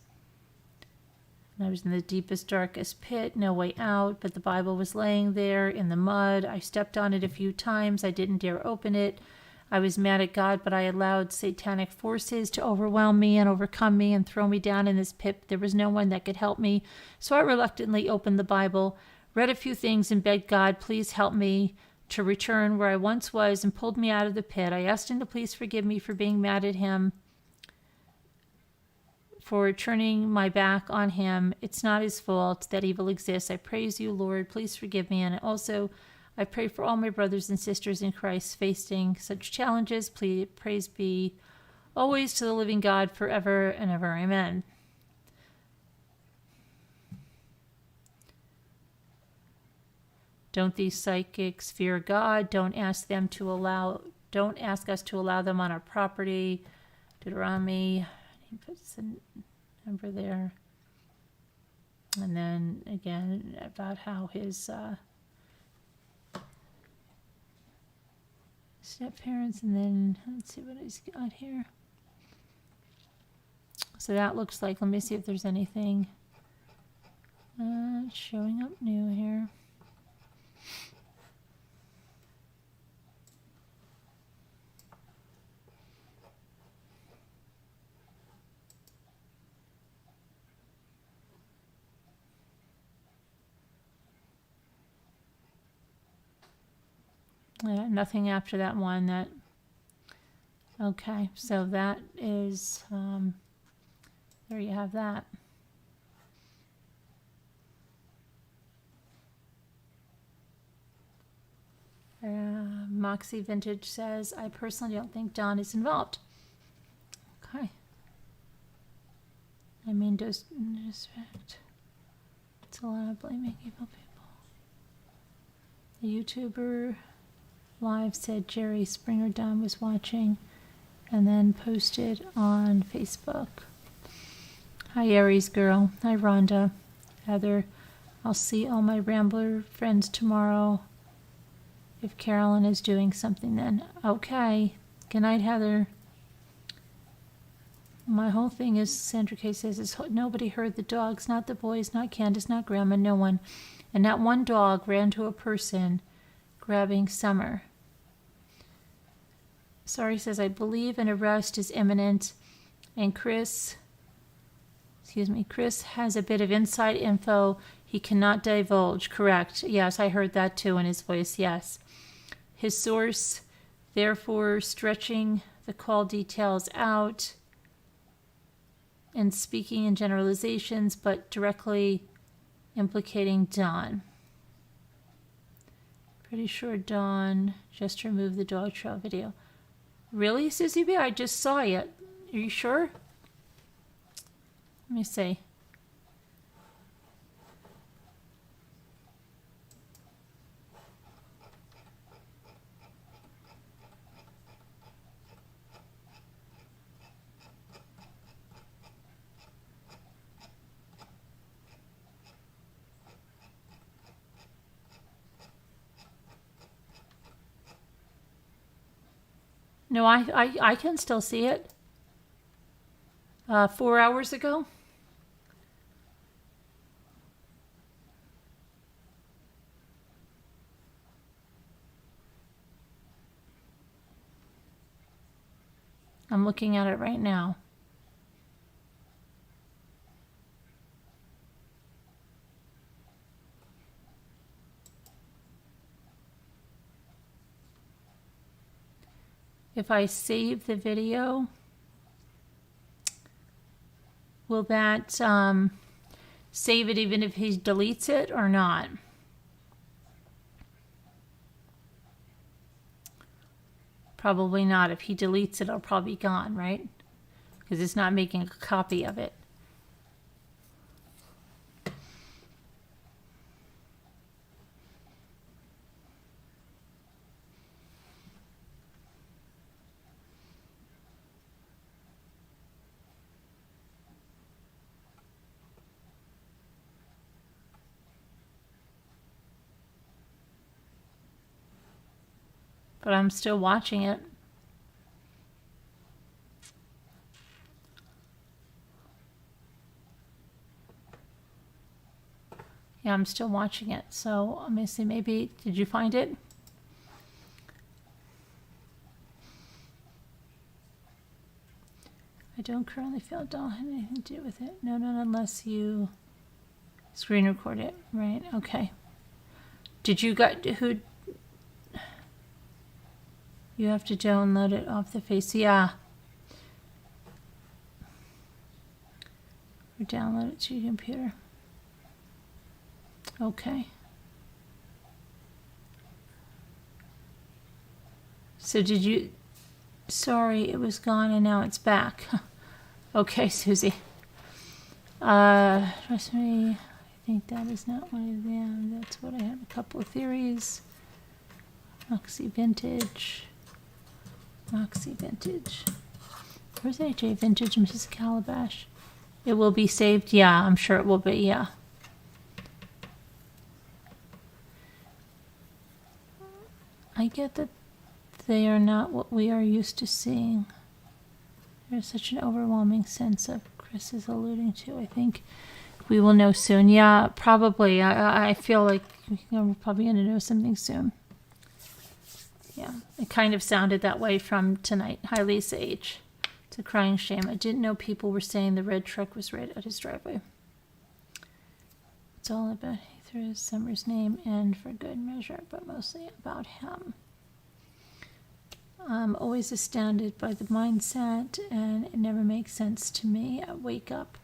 I was in the deepest, darkest pit, no way out, but the Bible was laying there in the mud. I stepped on it a few times. I didn't dare open it. I was mad at God, but I allowed satanic forces to overwhelm me and overcome me and throw me down in this pit. There was no one that could help me, so I reluctantly opened the Bible, read a few things, and begged God, please help me to return where I once was, and pulled me out of the pit. I asked him to please forgive me for being mad at him, for turning my back on him. It's not his fault that evil exists. I praise you, Lord. Please forgive me. And also, I pray for all my brothers and sisters in Christ facing such challenges. Please, praise be always to the living God forever and ever. Amen. Don't these psychics fear God? Don't ask us to allow them on our property. Deuteronomy. He puts the number there. And then again about how his step parents, and then let's see what he's got here. So that looks like, let me see if there's anything showing up new here. Yeah, nothing after that one. That okay, so that is there you have that. Moxie Vintage says, I personally don't think Don is involved. Okay. I mean, it's a lot of blaming evil people. The YouTuber live said Jerry Springer Don was watching, and then posted on Facebook. Hi Aries girl. Hi Rhonda. Heather. I'll see all my Rambler friends tomorrow. If Carolyn is doing something then. Okay. Good night, Heather. My whole thing is, Sandra K says, is nobody heard the dogs, not the boys, not Candace, not Grandma, no one. And not one dog ran to a person grabbing Summer. Sorry says, I believe an arrest is imminent, and Chris has a bit of inside info he cannot divulge. Correct. Yes, I heard that too in his voice. Yes. His source, therefore, stretching the call details out and speaking in generalizations, but directly implicating Don. Pretty sure Don just removed the dog trail video. Really, Susie B? I just saw it. Are you sure? Let me see. No, I can still see it. 4 hours ago. I'm looking at it right now. If I save the video, will that save it even if he deletes it or not? Probably not. If he deletes it, it'll probably be gone, right? Because it's not making a copy of it. But I'm still watching it. Yeah, I'm still watching it. So let me see. Maybe, did you find it? I don't currently feel it don't have anything to do with it. No, not unless you screen record it. Right, okay. Did you got, who, you have to download it off the face, yeah. Or download it to your computer. Okay. So did you, sorry, it was gone and now it's back. Okay, Susie. Trust me, I think that is not one of them. That's what I have a couple of theories. Moxie Vintage. Moxie Vintage. Where's AJ Vintage, Mrs. Calabash? It will be saved? Yeah, I'm sure it will be, yeah. I get that they are not what we are used to seeing. There's such an overwhelming sense of Chris is alluding to. I think we will know soon. Yeah, probably. I feel like we're probably going to know something soon. Yeah, it kind of sounded that way from tonight. Hi, Lisa H. It's a crying shame. I didn't know people were saying the red truck was right at his driveway. It's all about he threw his Summer's name in for good measure, but mostly about him. I'm always astounded by the mindset, and it never makes sense to me. I wake up.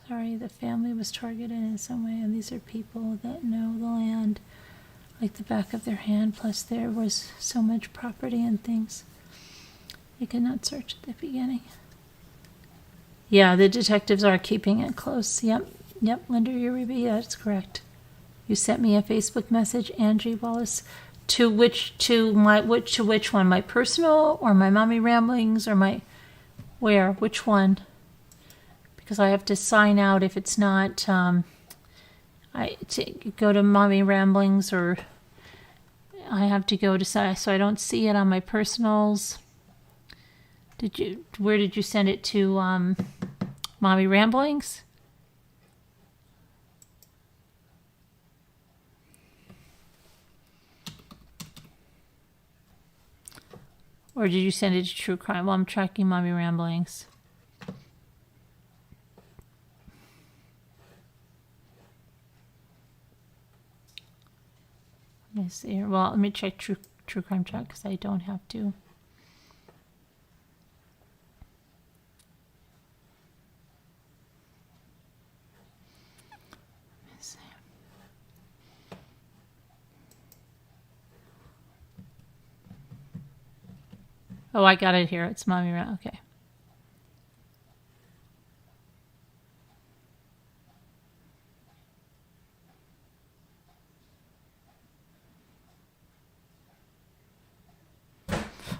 Sorry, the family was targeted in some way, and these are people that know the land like the back of their hand, plus there was so much property and things. They could not search at the beginning. Yeah, the detectives are keeping it close. Yep, Linda Uribe, that's correct. You sent me a Facebook message, Angie Wallace. To which one? My personal or my mommy ramblings or my where? Which one? Because I have to sign out if it's not. I go to mommy ramblings or I have to go to so I don't see it on my personals. Where did you send it to? Mommy ramblings. Or did you send it to True Crime? Well, I'm tracking Mommy Ramblings. Let me see here. Well, let me check True Crime Chat because I don't have to. Let me see. Oh, I got it here. It's Mommy Ramblings. Okay.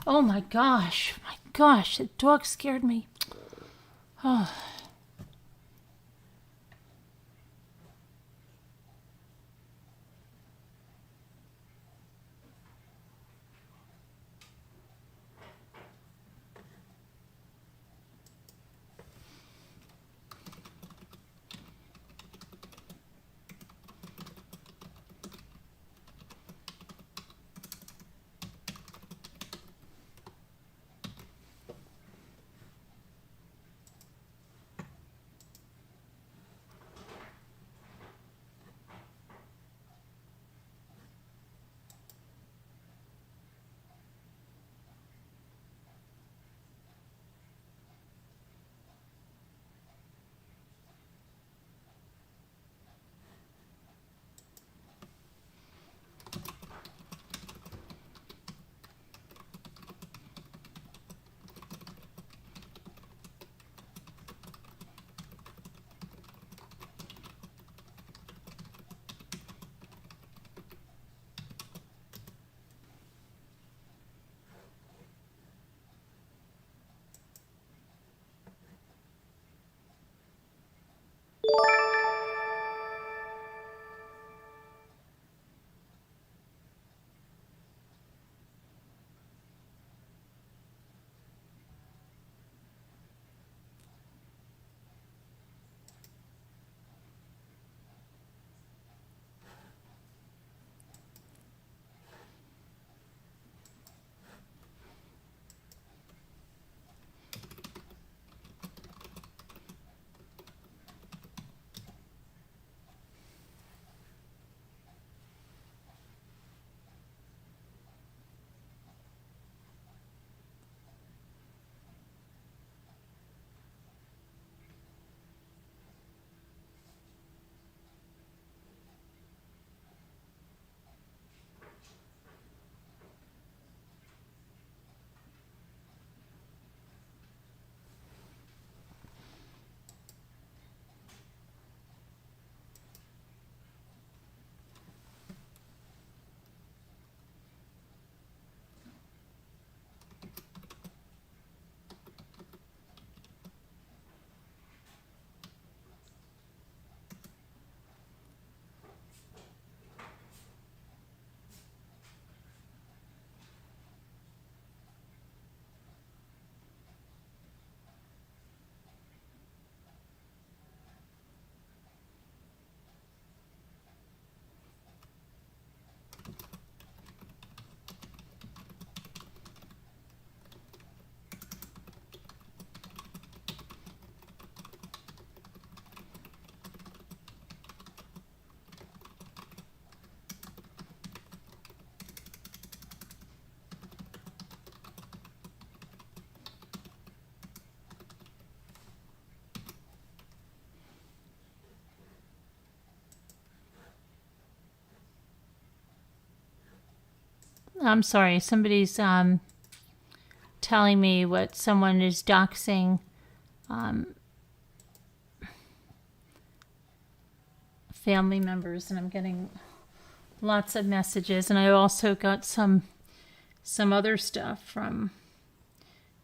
Oh my gosh. My gosh. The dog scared me. Oh. I'm sorry. Somebody's telling me what someone is doxing family members, and I'm getting lots of messages. And I also got some other stuff from,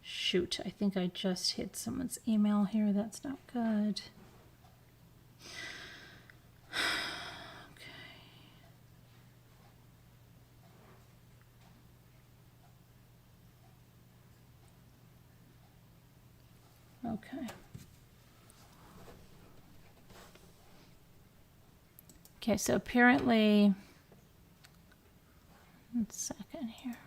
shoot, I think I just hit someone's email here. That's not good. Okay. Okay, so apparently, 1 second here.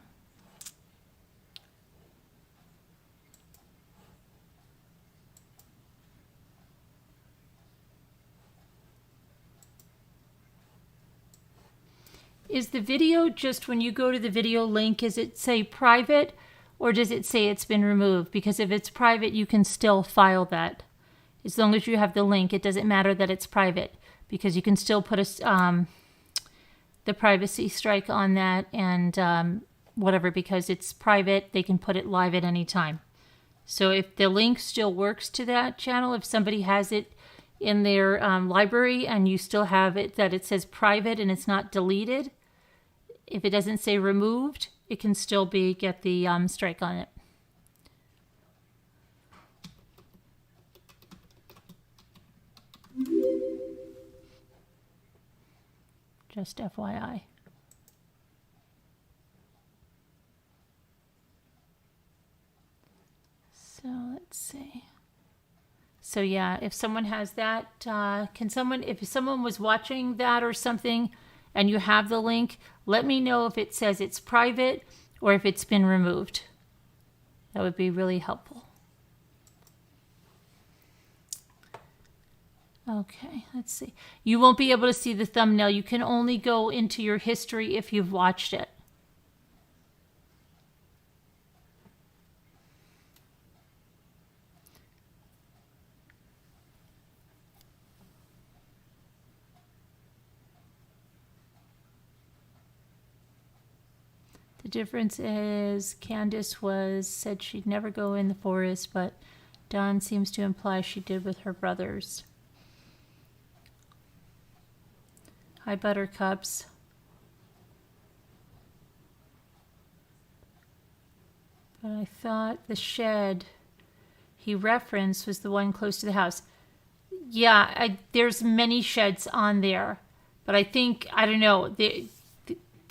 Is the video just when you go to the video link, is it say private or does it say it's been removed? Because if it's private, you can still file that. As long as you have the link, it doesn't matter that it's private because you can still put the privacy strike on that and whatever, because it's private, they can put it live at any time. So if the link still works to that channel, if somebody has it in their library and you still have it that it says private and it's not deleted, if it doesn't say removed, it can still get the strike on it. Just FYI. So let's see. So yeah, if someone has that, if someone was watching that or something and you have the link, let me know if it says it's private or if it's been removed. That would be really helpful. Okay, let's see. You won't be able to see the thumbnail. You can only go into your history if you've watched it. The difference is Candace said she'd never go in the forest, but Dawn seems to imply she did with her brothers. Hi, Buttercups. But I thought the shed he referenced was the one close to the house. Yeah, there's many sheds on there, but I think, I don't know,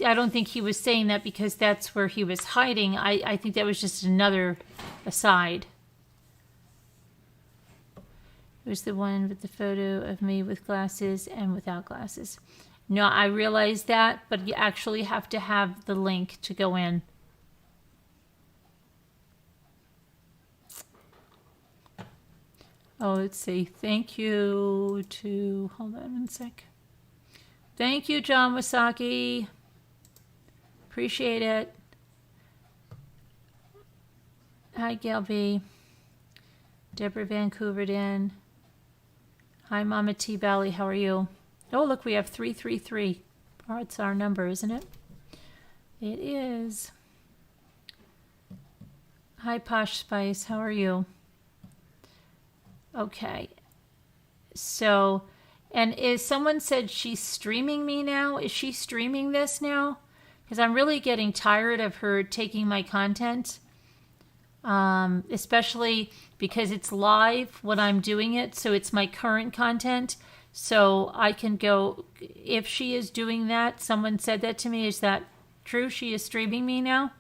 I don't think he was saying that because that's where he was hiding. I think that was just another aside. It was the one with the photo of me with glasses and without glasses. No, I realize that, but you actually have to have the link to go in. Oh, let's see. Thank you to, hold on 1 sec. Thank you, John Wasaki. Appreciate it. Hi, Gail B. Deborah Vancouverden. Hi, Mama T. Bally. How are you? Oh, look, we have 333. Oh, it's our number, isn't it? It is. Hi, Posh Spice. How are you? Okay. So, and is someone said she's streaming me now? Is she streaming this now? Because I'm really getting tired of her taking my content. Especially because it's live when I'm doing it. So it's my current content. So I can go, if she is doing that, someone said that to me. Is that true? She is streaming me now?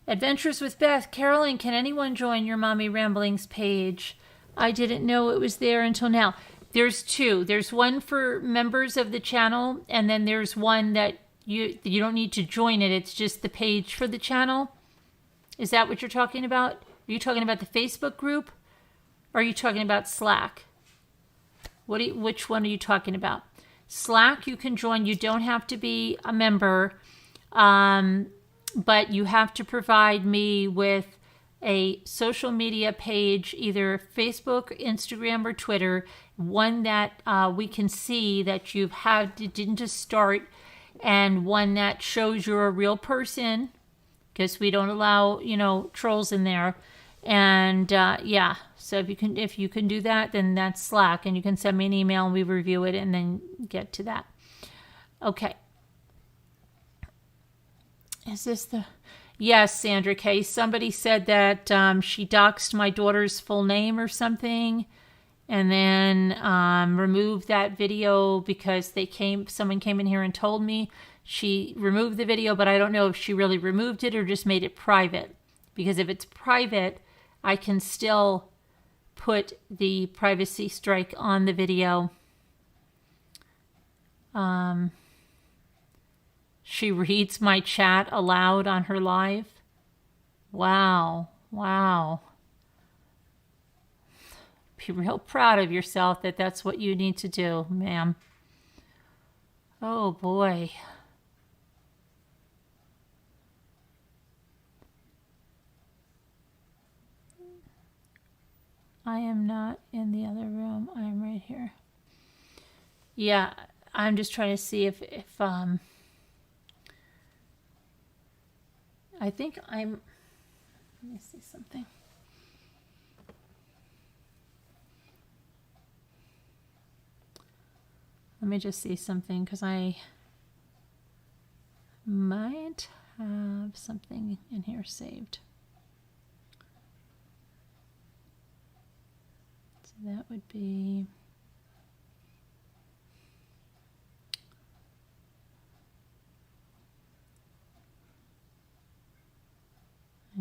Adventures with Beth. Carolyn, can anyone join your Mommy Ramblings page? I didn't know it was there until now. There's two. There's one for members of the channel, and then there's one that you don't need to join it. It's just the page for the channel. Is that what you're talking about? Are you talking about the Facebook group? Or are you talking about Slack? Which one are you talking about? Slack you can join. You don't have to be a member, but you have to provide me with a social media page, either Facebook, Instagram, or Twitter, one that we can see that didn't just start, and one that shows you're a real person, because we don't allow, trolls in there. And yeah, so if you can do that, then that's Slack, and you can send me an email and we review it and then get to that. Okay. Is this the... Yes, Sandra K. Somebody said that she doxed my daughter's full name or something, and then removed that video because someone came in here and told me. She removed the video, but I don't know if she really removed it or just made it private. Because if it's private, I can still put the privacy strike on the video. She reads my chat aloud on her live. Wow. Be real proud of yourself that that's what you need to do, ma'am. Oh, boy. I am not in the other room. I am right here. Yeah, I'm just trying to see if I think let me see something. Let me just see something, because I might have something in here saved. So that would be...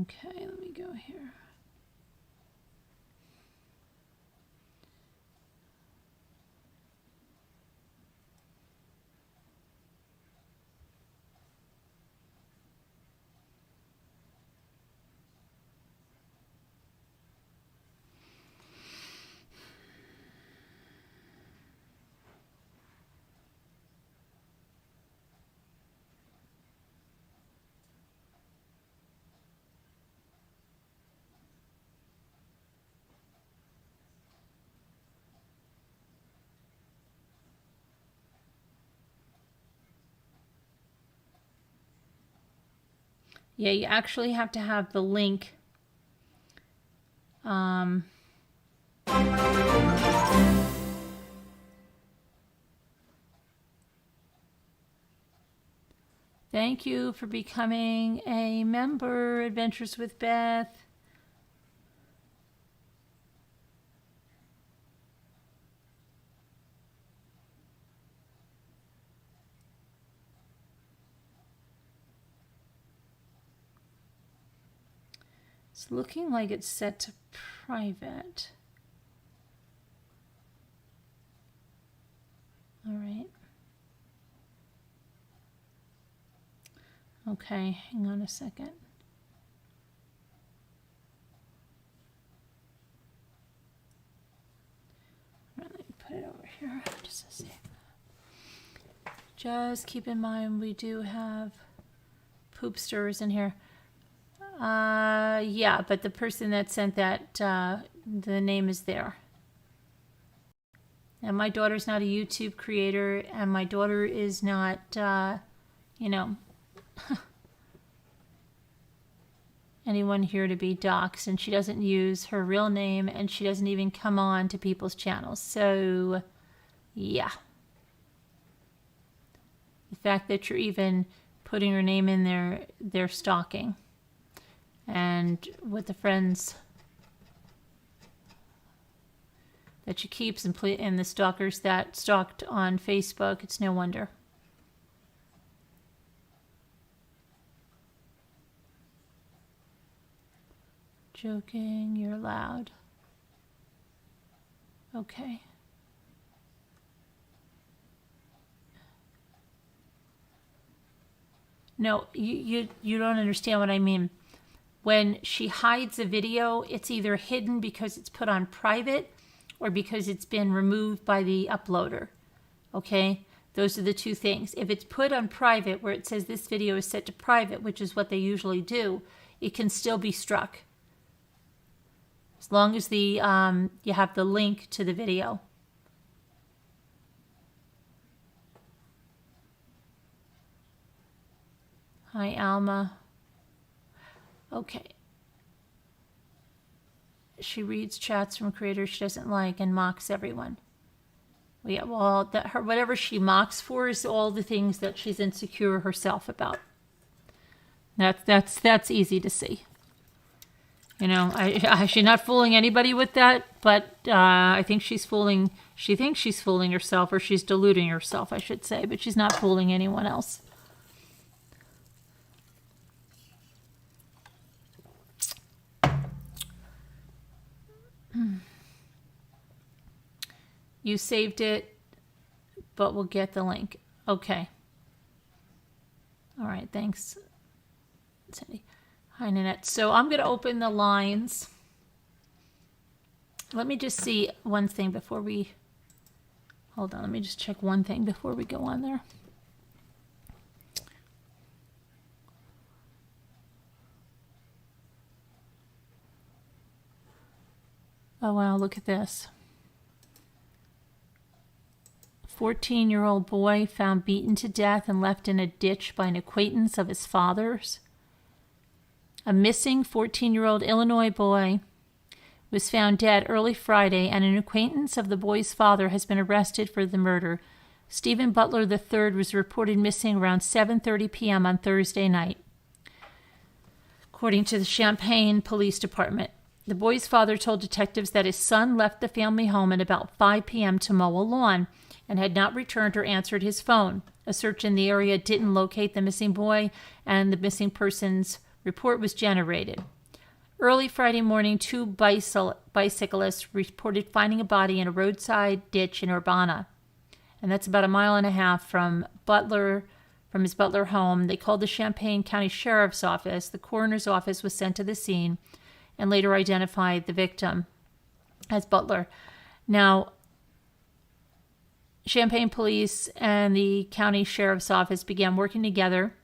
Okay, let me go here. Yeah, you actually have to have the link. Thank you for becoming a member, Adventures with Beth. It's looking like it's set to private. All right. Okay, hang on a second. Let me put it over here just a sec. Just keep in mind we do have poopsters in here. Yeah, but the person that sent that, the name is there. And my daughter's not a YouTube creator, and my daughter is not, anyone here to be doxxed, and she doesn't use her real name, and she doesn't even come on to people's channels. So, yeah. The fact that you're even putting her name in there, they're stalking. And with the friends that she keeps and the stalkers that stalked on Facebook, it's no wonder. Joking, you're loud. Okay. No, you don't understand what I mean. When she hides a video, it's either hidden because it's put on private or because it's been removed by the uploader. Okay? Those are the two things. If it's put on private, where it says this video is set to private, which is what they usually do, it can still be struck. As long as the you have the link to the video. Hi, Alma. Okay. She reads chats from creators she doesn't like and mocks everyone. Well, yeah, well, whatever she mocks for is all the things that she's insecure herself about. That's easy to see. You know, she's not fooling anybody with that, but I think she thinks she's fooling herself, or she's deluding herself, I should say, but she's not fooling anyone else. You saved it, but we'll get the link. Okay. All right, thanks, Cindy. Hi, Nanette. So I'm going to open the lines. Let me just see one thing before we... Hold on, let me just check one thing before we go on there. Oh, wow, look at this. 14-year-old boy found beaten to death and left in a ditch by an acquaintance of his father's. A missing 14-year-old Illinois boy was found dead early Friday, and an acquaintance of the boy's father has been arrested for the murder. Stephen Butler III was reported missing around 7:30 p.m. on Thursday night, according to the Champaign Police Department. The boy's father told detectives that his son left the family home at about 5 p.m. to mow a lawn and had not returned or answered his phone. A search in the area didn't locate the missing boy, and the missing persons report was generated. Early Friday morning, two bicyclists reported finding a body in a roadside ditch in Urbana, and that's about 1.5 miles from his Butler home. They called the Champaign County Sheriff's Office. The coroner's office was sent to the scene and later identified the victim as Butler. Now, Champaign Police and the County Sheriff's Office began working together,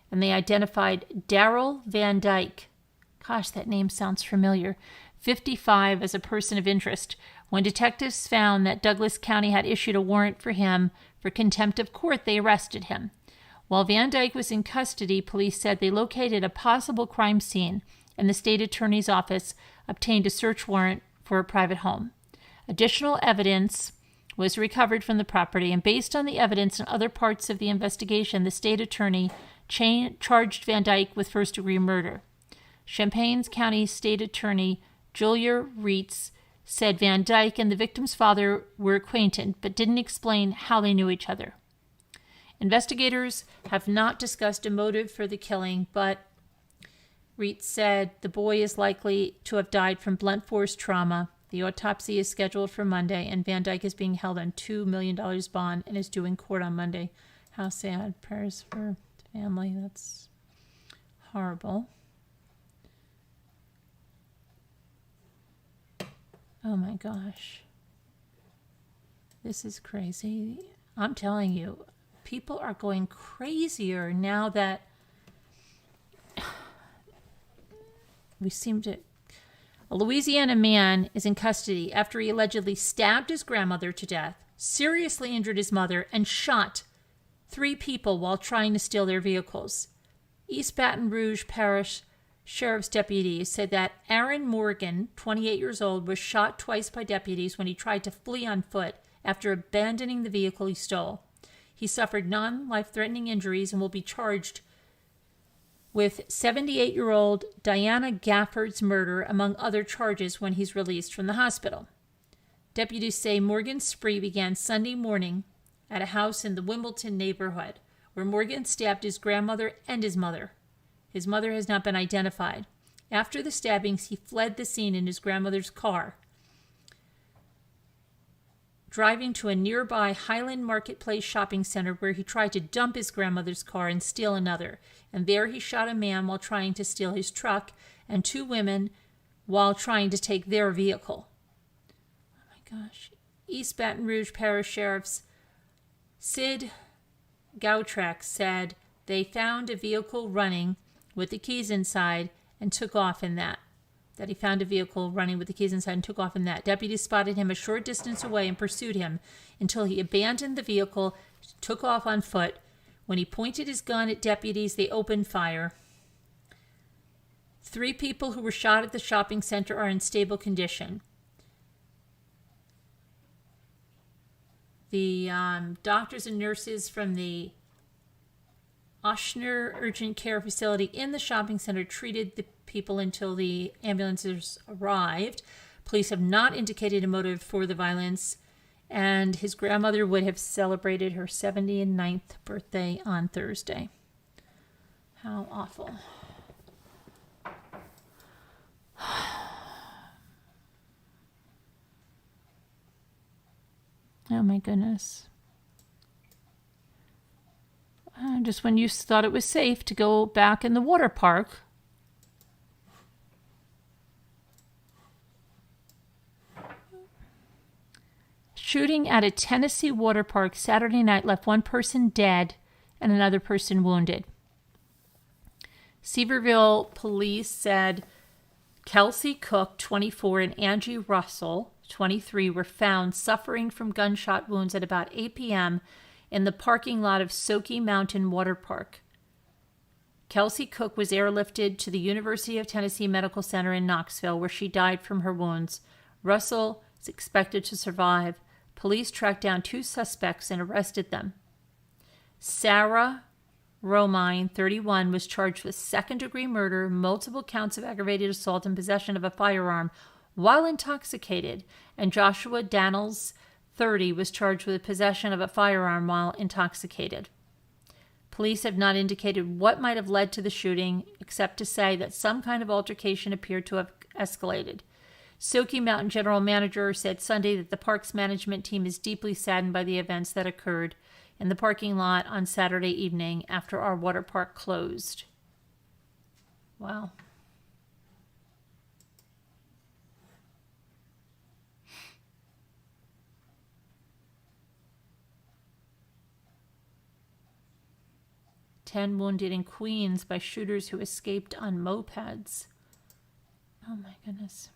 and they identified Darrell Van Dyke. Gosh, that name sounds familiar. 55, as a person of interest. When detectives found that Douglas County had issued a warrant for him for contempt of court, they arrested him. While Van Dyke was in custody, police said they located a possible crime scene, and the state attorney's office obtained a search warrant for a private home. Additional evidence was recovered from the property, and based on the evidence and other parts of the investigation, the state attorney charged Van Dyke with first-degree murder. Champaign County State Attorney Julia Reitz said Van Dyke and the victim's father were acquainted, but didn't explain how they knew each other. Investigators have not discussed a motive for the killing, but Reitz said the boy is likely to have died from blunt force trauma. The autopsy is scheduled for Monday, and Van Dyke is being held on $2 million bond and is due in court on Monday. How sad. Prayers for the family. That's horrible. Oh my gosh. This is crazy. I'm telling you, people are going crazier now that we seem to... A Louisiana man is in custody after he allegedly stabbed his grandmother to death, seriously injured his mother, and shot 3 people while trying to steal their vehicles. East Baton Rouge Parish Sheriff's deputies said that Aaron Morgan, 28 years old, was shot twice by deputies when he tried to flee on foot after abandoning the vehicle he stole. He suffered non-life-threatening injuries and will be charged with 78-year-old Diana Gafford's murder, among other charges, when he's released from the hospital. Deputies say Morgan's spree began Sunday morning at a house in the Wimbledon neighborhood, where Morgan stabbed his grandmother and his mother. His mother has not been identified. After the stabbings, he fled the scene in his grandmother's car, driving to a nearby Highland Marketplace shopping center where he tried to dump his grandmother's car and steal another. And there he shot a man while trying to steal his truck and 2 women while trying to take their vehicle. Oh my gosh. East Baton Rouge Parish Sheriff's Sid Gautrek said they found a vehicle running with the keys inside and took off in that. that he found a vehicle running with the keys inside and took off in that. Deputies spotted him a short distance away and pursued him until he abandoned the vehicle, took off on foot. When he pointed his gun at deputies, they opened fire. 3 people who were shot at the shopping center are in stable condition. The doctors and nurses from the Oshner Urgent Care Facility in the shopping center treated the people until the ambulances arrived. Police have not indicated a motive for the violence, and his grandmother would have celebrated her 79th birthday on Thursday. How awful. Oh my goodness. Just when you thought it was safe to go back in the water park, shooting at a Tennessee water park Saturday night left 1 person dead and another person wounded. Sevierville police said Kelsey Cook, 24, and Angie Russell, 23, were found suffering from gunshot wounds at about 8 p.m. in the parking lot of Soaky Mountain Water Park. Kelsey Cook was airlifted to the University of Tennessee Medical Center in Knoxville, where she died from her wounds. Russell is expected to survive. Police tracked down 2 suspects and arrested them. Sarah Romine, 31, was charged with second-degree murder, multiple counts of aggravated assault, and possession of a firearm while intoxicated, and Joshua Daniels, 30, was charged with possession of a firearm while intoxicated. Police have not indicated what might have led to the shooting, except to say that some kind of altercation appeared to have escalated. Soaky Mountain General Manager said Sunday that the park's management team is deeply saddened by the events that occurred in the parking lot on Saturday evening after our water park closed. Wow. Ten wounded in Queens by shooters who escaped on mopeds. Oh my goodness.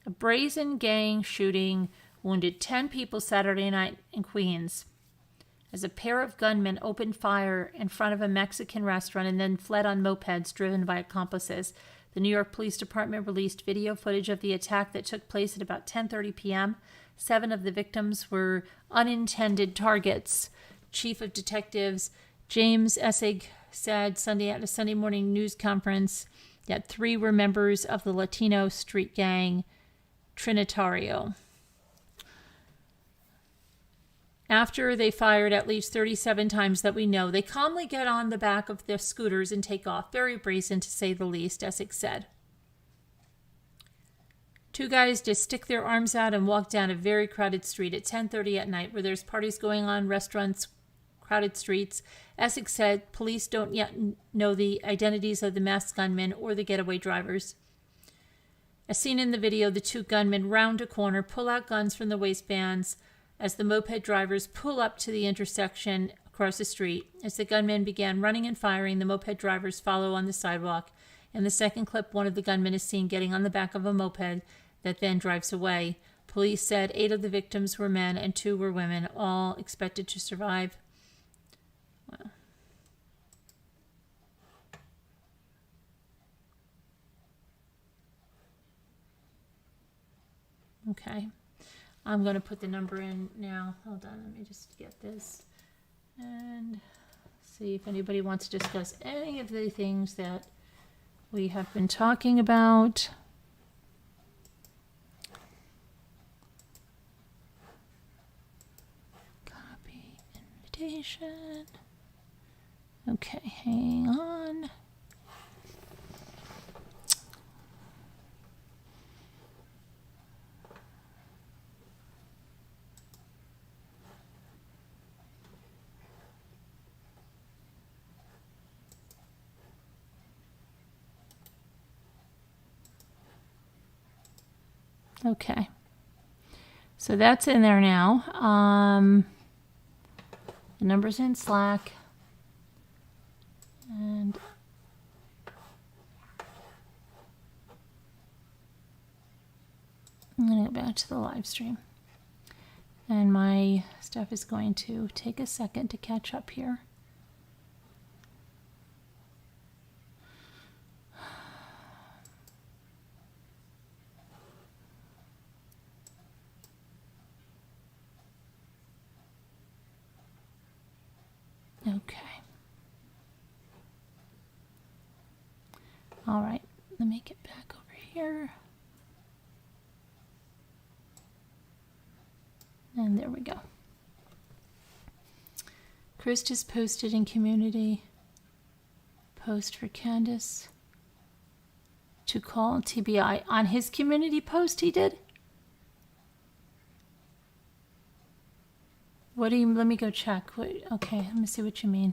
A brazen gang shooting wounded 10 people Saturday night in Queens as a pair of gunmen opened fire in front of a Mexican restaurant and then fled on mopeds driven by accomplices. The New York Police Department released video footage of the attack that took place at about 10:30 p.m. 7 of the victims were unintended targets. Chief of Detectives James Essig said Sunday at a Sunday morning news conference that 3 were members of the Latino street gang Trinitario. After they fired at least 37 times that we know, they calmly get on the back of their scooters and take off. Very brazen, to say the least, Essex said. 2 guys just stick their arms out and walk down a very crowded street at 10:30 at night where there's parties going on, restaurants, crowded streets. Essex said police don't yet know the identities of the masked gunmen or the getaway drivers. As seen in the video, the 2 gunmen round a corner, pull out guns from the waistbands as the moped drivers pull up to the intersection across the street. As the gunmen began running and firing, the moped drivers follow on the sidewalk. In the second clip, one of the gunmen is seen getting on the back of a moped that then drives away. Police said 8 of the victims were men and 2 were women, all expected to survive. Wow. Okay. I'm going to put the number in now. Hold on, let me just get this and see if anybody wants to discuss any of the things that we have been talking about. Copy invitation. Okay, hang on. Okay, so that's in there now. The number's in Slack. And I'm going to go back to the live stream. And my stuff is going to take a second to catch up here. Okay. All right, let me get back over here. And there we go. Chris just posted in community post for Candace to call TBI. On his community post he did? What do you, let me go check. What, okay, let me see what you mean.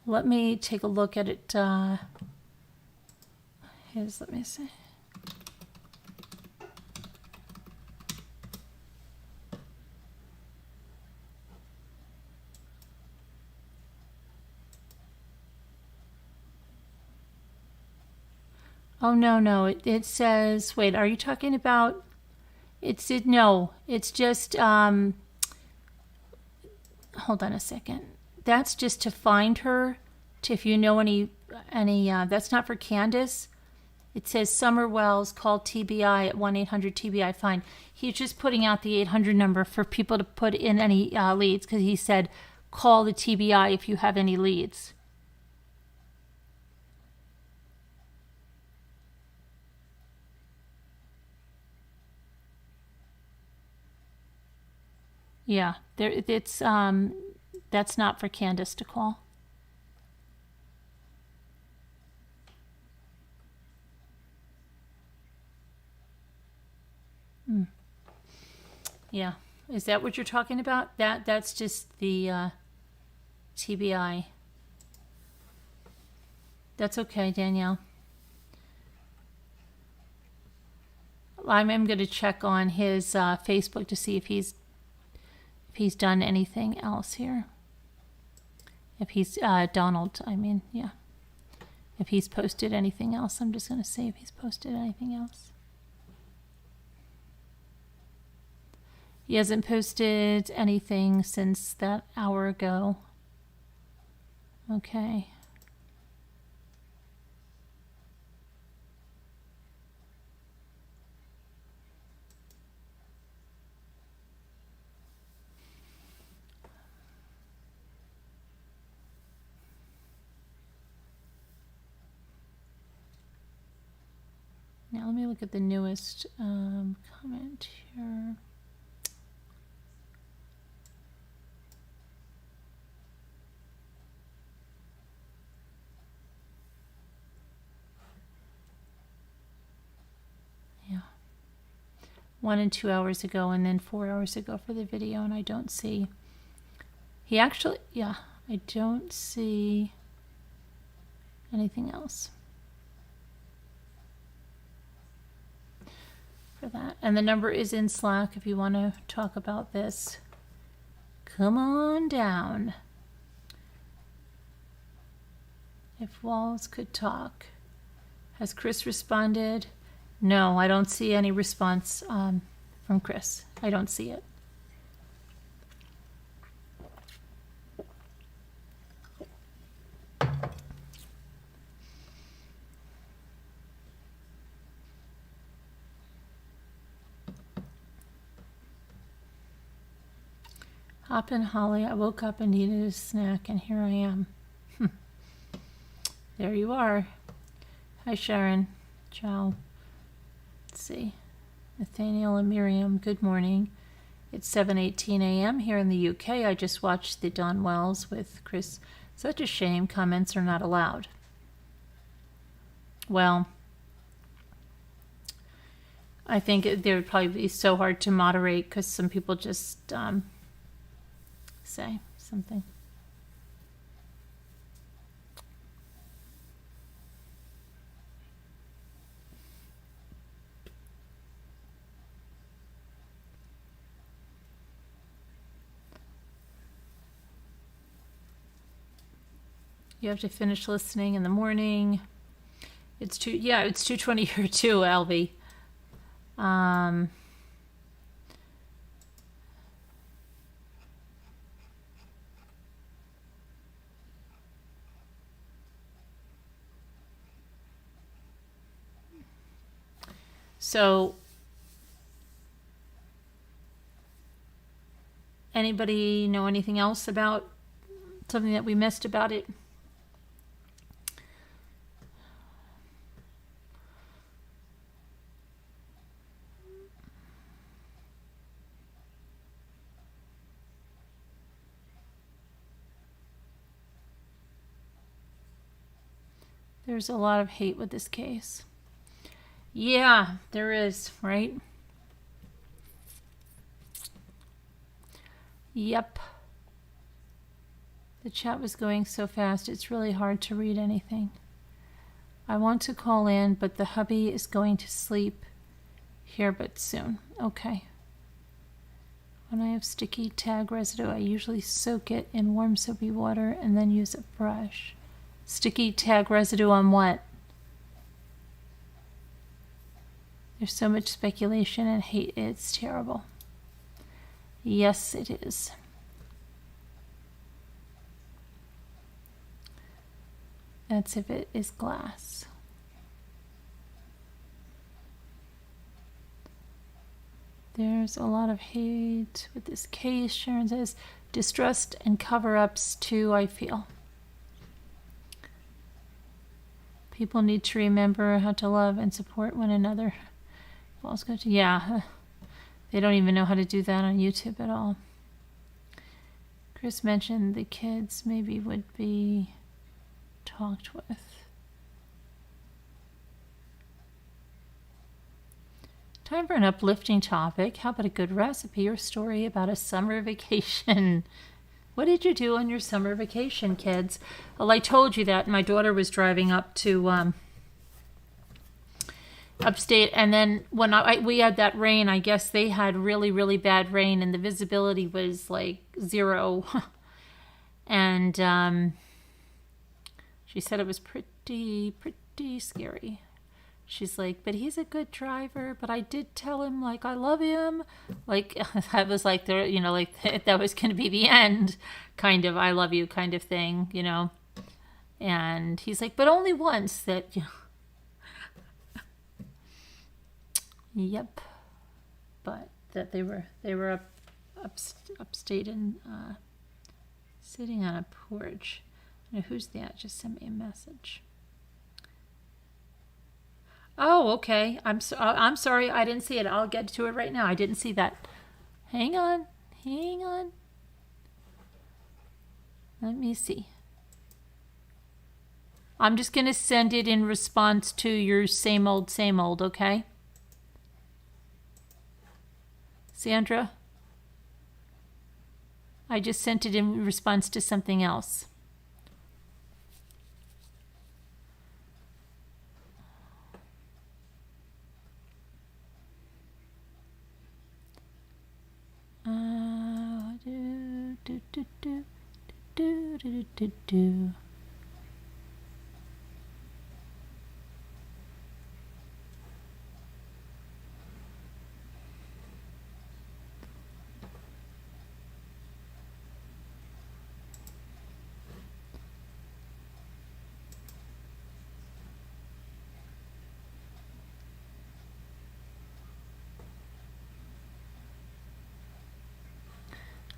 Let me take a look at it. Let me see. Oh, no. It says, wait, are you talking about, no, it's just, hold on a second. That's just to find her, if you know any, that's not for Candace. It says Summer Wells, call TBI at 1-800-TBI, fine. He's just putting out the 800 number for people to put in any leads, because he said, call the TBI if you have any leads. Yeah, that's not for Candace to call. Yeah, is that what you're talking about? That's just the TBI. That's okay, Danielle. I'm going to check on his Facebook to see if he's done anything else here. If he's Donald, I mean, yeah. If he's posted anything else, I'm just going to see if he's posted anything else. He hasn't posted anything since that hour ago. Okay. Now let me look at the newest comment here. Yeah. 1 and 2 hours ago, and then 4 hours ago for the video, and I don't see. He actually, yeah, I don't see anything else for that. And the number is in Slack if you want to talk about this. Come on down. If walls could talk. Has Chris responded? No, I don't see any response from Chris. I don't see it. Hop in, Holly. I woke up and needed a snack, and here I am. There you are. Hi, Sharon. Ciao. Let's see. Nathaniel and Miriam, good morning. It's 7:18 a.m. here in the UK. I just watched the Don Wells with Chris. Such a shame comments are not allowed. Well, I think they would probably be so hard to moderate because some people just say something. You have to finish listening in the morning. It's 2:20 here too, Alvy. So, anybody know anything else about something that we missed about it? There's a lot of hate with this case. Yeah, there is, right? Yep. The chat was going so fast, it's really hard to read anything. I want to call in, but the hubby is going to sleep here but soon. Okay. When I have sticky tag residue, I usually soak it in warm soapy water and then use a brush. Sticky tag residue on what? There's so much speculation and hate. It's terrible. Yes, it is. That's if it is glass. There's a lot of hate with this case. Sharon says, distrust and cover-ups too, I feel. People need to remember how to love and support one another. Yeah, they don't even know how to do that on YouTube at all. Chris mentioned the kids maybe would be talked with. Time for an uplifting topic. How about a good recipe or story about a summer vacation? What did you do on your summer vacation, kids? Well, I told you that my daughter was driving up to upstate, and then when we had that rain, I guess they had really, really bad rain, and the visibility was like 0. And she said it was pretty scary. She's like, but he's a good driver, but I did tell him, like, I love him. Like, I was like, there, you know, like that was going to be the end, kind of, I love you kind of thing, you know. And he's like, but only once that, you know. Yep. But that they were upstate and sitting on a porch. Now, who's that? Just sent me a message. Oh, okay. I'm sorry. I didn't see it. I'll get to it right now. I didn't see that. Hang on. Let me see. I'm just going to send it in response to your same old, okay? Sandra? I just sent it in response to something else.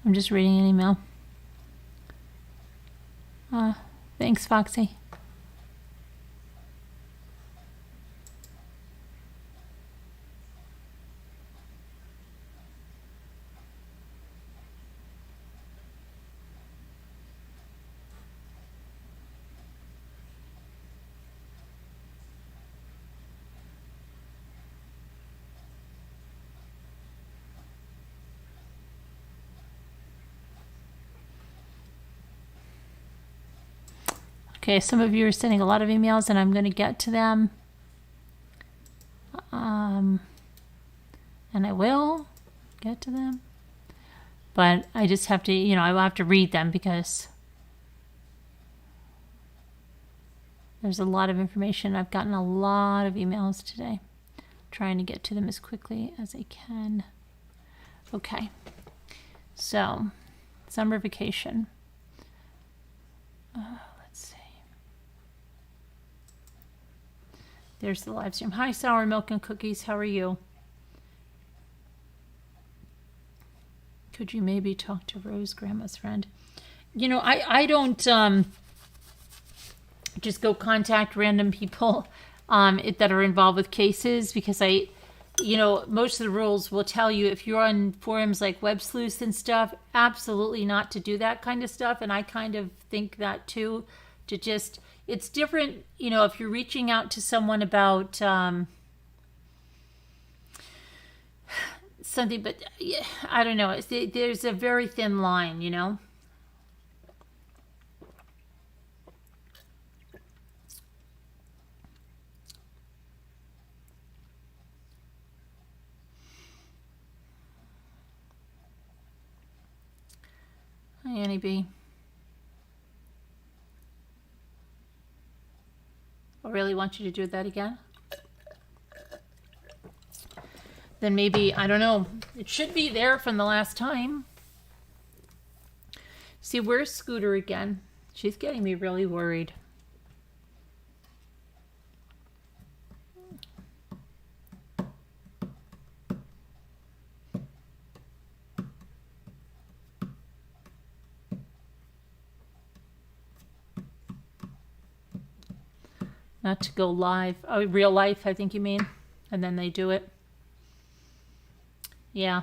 I'm just reading an email. Thanks, Foxy. Okay, some of you are sending a lot of emails, and I'm going to get to them. And I will get to them. But I just have to, I will have to read them because There's a lot of information. I've gotten a lot of emails today. Trying to get to them as quickly as I can. Okay. So, summer vacation. Let's see. There's the live stream. Hi, Sour Milk and Cookies. How are you? Could you maybe talk to Rose, Grandma's friend? You know, I don't just go contact random people that are involved with cases, because most of the rules will tell you, if you're on forums like Web Sleuths and stuff, absolutely not to do that kind of stuff. And I kind of think that too, it's different, if you're reaching out to someone about something, but I don't know. There's a very thin line, Hi, Annie B. I really want you to do that again. Then maybe, I don't know, it should be there from the last time. See, where's Scooter again? She's getting me really worried. Not to go live. Oh, real life, I think you mean. And then they do it. Yeah.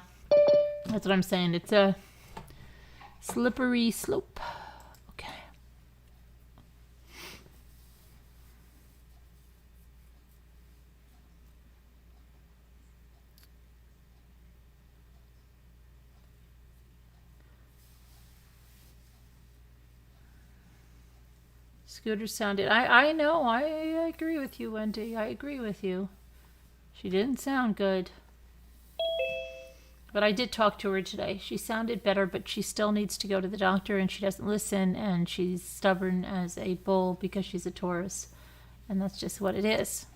That's what I'm saying. It's a slippery slope. Okay. Scooter sounded... I know. I agree with you, Wendy. I agree with you. She didn't sound good. But I did talk to her today. She sounded better, but she still needs to go to the doctor, and she doesn't listen, and she's stubborn as a bull because she's a Taurus. And that's just what it is.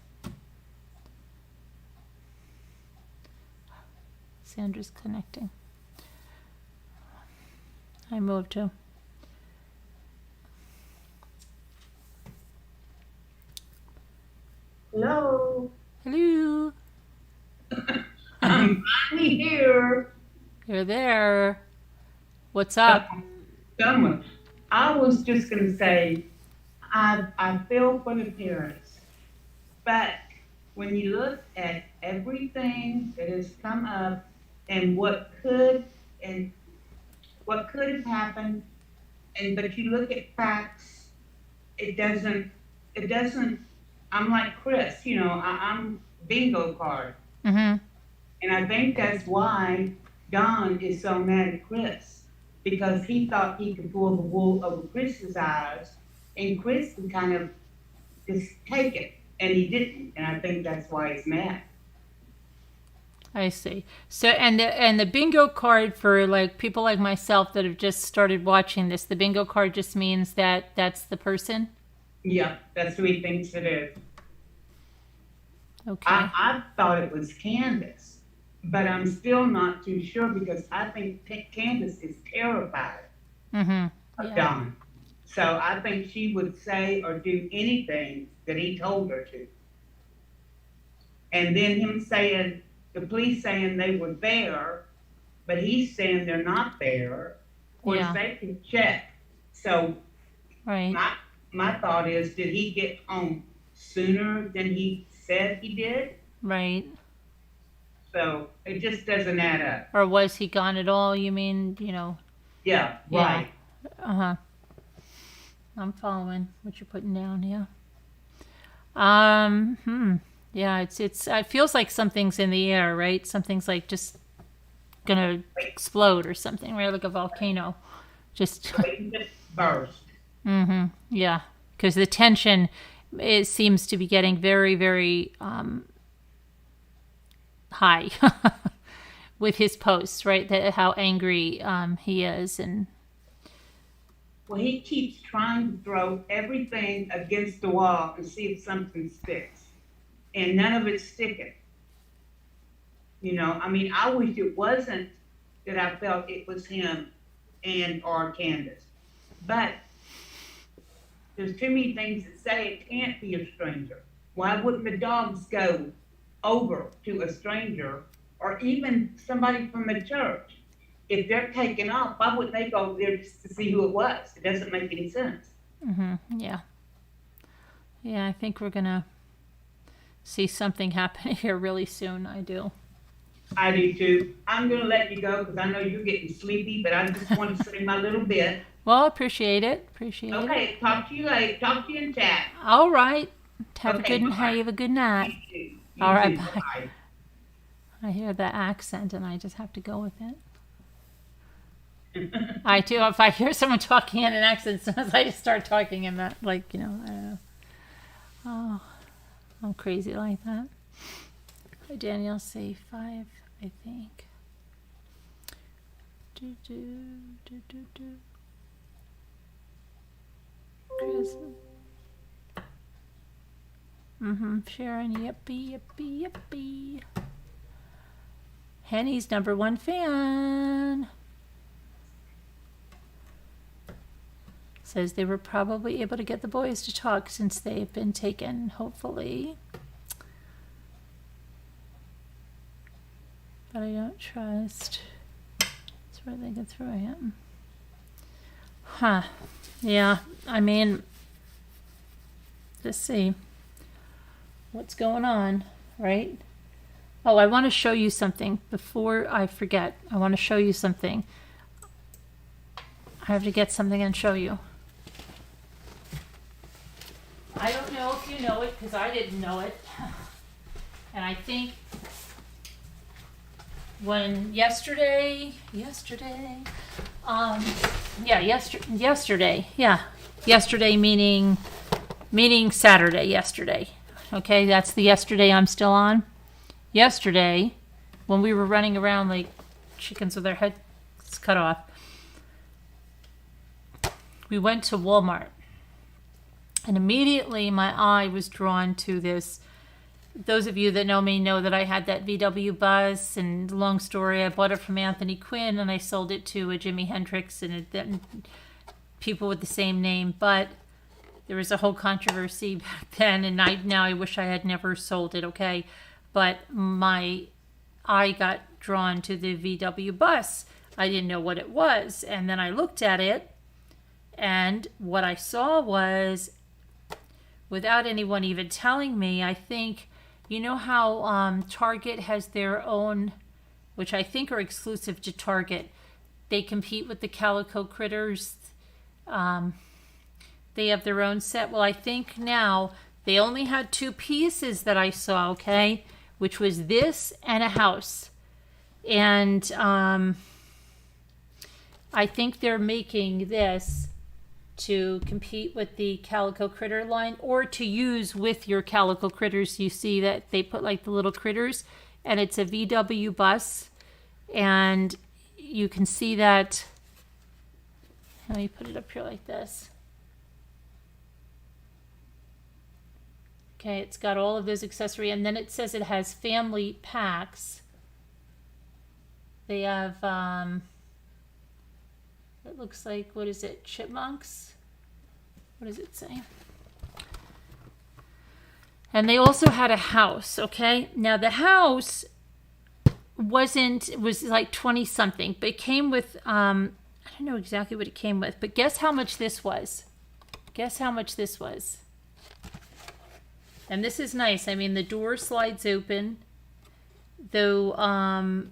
Sandra's connecting. I moved to. Hello. Hello. I'm finally here. You're there. What's up? Someone. I was just going to say, I feel for the parents, but when you look at everything that has come up and what could have happened, but you look at facts, it doesn't. I'm like Chris, I'm bingo card. Mm-hmm. And I think that's why Don is so mad at Chris, because he thought he could pull the wool over Chris's eyes, and Chris could kind of just take it, and he didn't. And I think that's why he's mad. I see. So, and the bingo card for like people like myself that have just started watching this, the bingo card just means that that's the person? Yeah, that's who he thinks it is. Okay. I thought it was Candace, but I'm still not too sure, because I think Candace is terrified of Don. So I think she would say or do anything that he told her to. And then him saying, the police saying they were there, but he's saying they're not there. Of course, they can check. So right. My thought is, did he get home sooner than he said he did? Right. So it just doesn't add up. Or was he gone at all? You mean, Yeah, right. Uh-huh. I'm following what you're putting down, yeah. Yeah, it feels like something's in the air, right? Something's like just gonna explode or something, right? Like a volcano. Just burst. Yeah. Because the tension, it seems to be getting very, very high with his posts, right? That how angry he is, and Well, he keeps trying to throw everything against the wall and see if something sticks. And none of it's sticking. You know, I mean, I wish it wasn't that I felt it was him and or Candace. But there's too many things that say it can't be a stranger. Why wouldn't the dogs go over to a stranger or even somebody from the church? If they're taking off, why wouldn't they go there just to see who it was? It doesn't make any sense. Yeah. Yeah, I think we're going to see something happen here really soon. I do. I do too. I'm going to let you go because I know you're getting sleepy, but I just want to say my little bit. Well, appreciate it. Okay, talk to you later. Talk to you in chat. All right. Have Okay, a good bye-bye. have a good night. You too. All right, too. bye. Bye. I hear the accent and I just have to go with it. I do. If I hear someone talking in an accent, sometimes I just start talking in that, like, I don't know. Oh, I'm crazy like that. Danielle, say 5, I think. Chris. Sharon, yippee. Henny's #1 fan. Says they were probably able to get the boys to talk since they've been taken, hopefully. But I don't trust. That's where they get through him. Huh. Yeah, I mean, let's see what's going on, right? Oh, I want to show you something before I forget. I want to show you something. I have to get something and show you. I don't know if you know it because I didn't know it. And I think when yesterday, meaning Saturday, yesterday. Okay, that's the yesterday I'm still on. Yesterday, when we were running around like chickens with their heads cut off, we went to Walmart. And immediately my eye was drawn to this. Those of you that know me know that I had that VW bus, and long story, I bought it from Anthony Quinn and I sold it to a Jimi Hendrix and people with the same name. But there was a whole controversy back then, and now I wish I had never sold it, okay? But my eye got drawn to the VW bus. I didn't know what it was. And then I looked at it, and what I saw was, without anyone even telling me, I think, you know how Target has their own, which I think are exclusive to Target. They compete with the Calico critters. They have their own set. Well, I think now they only had 2 pieces that I saw, okay, which was this and a house. And I think they're making this to compete with the Calico critter line, or to use with your Calico critters. You see that they put like the little critters, and it's a VW bus, and you can see that. Let me put it up here like this. Okay, it's got all of those accessories, and then it says it has family packs. They have it looks like, what is it, chipmunks? What does it say? And they also had a house, okay? Now the house was like 20 something, but it came with, I don't know exactly what it came with, but guess how much this was? Guess how much this was? And this is nice. I mean, the door slides open, though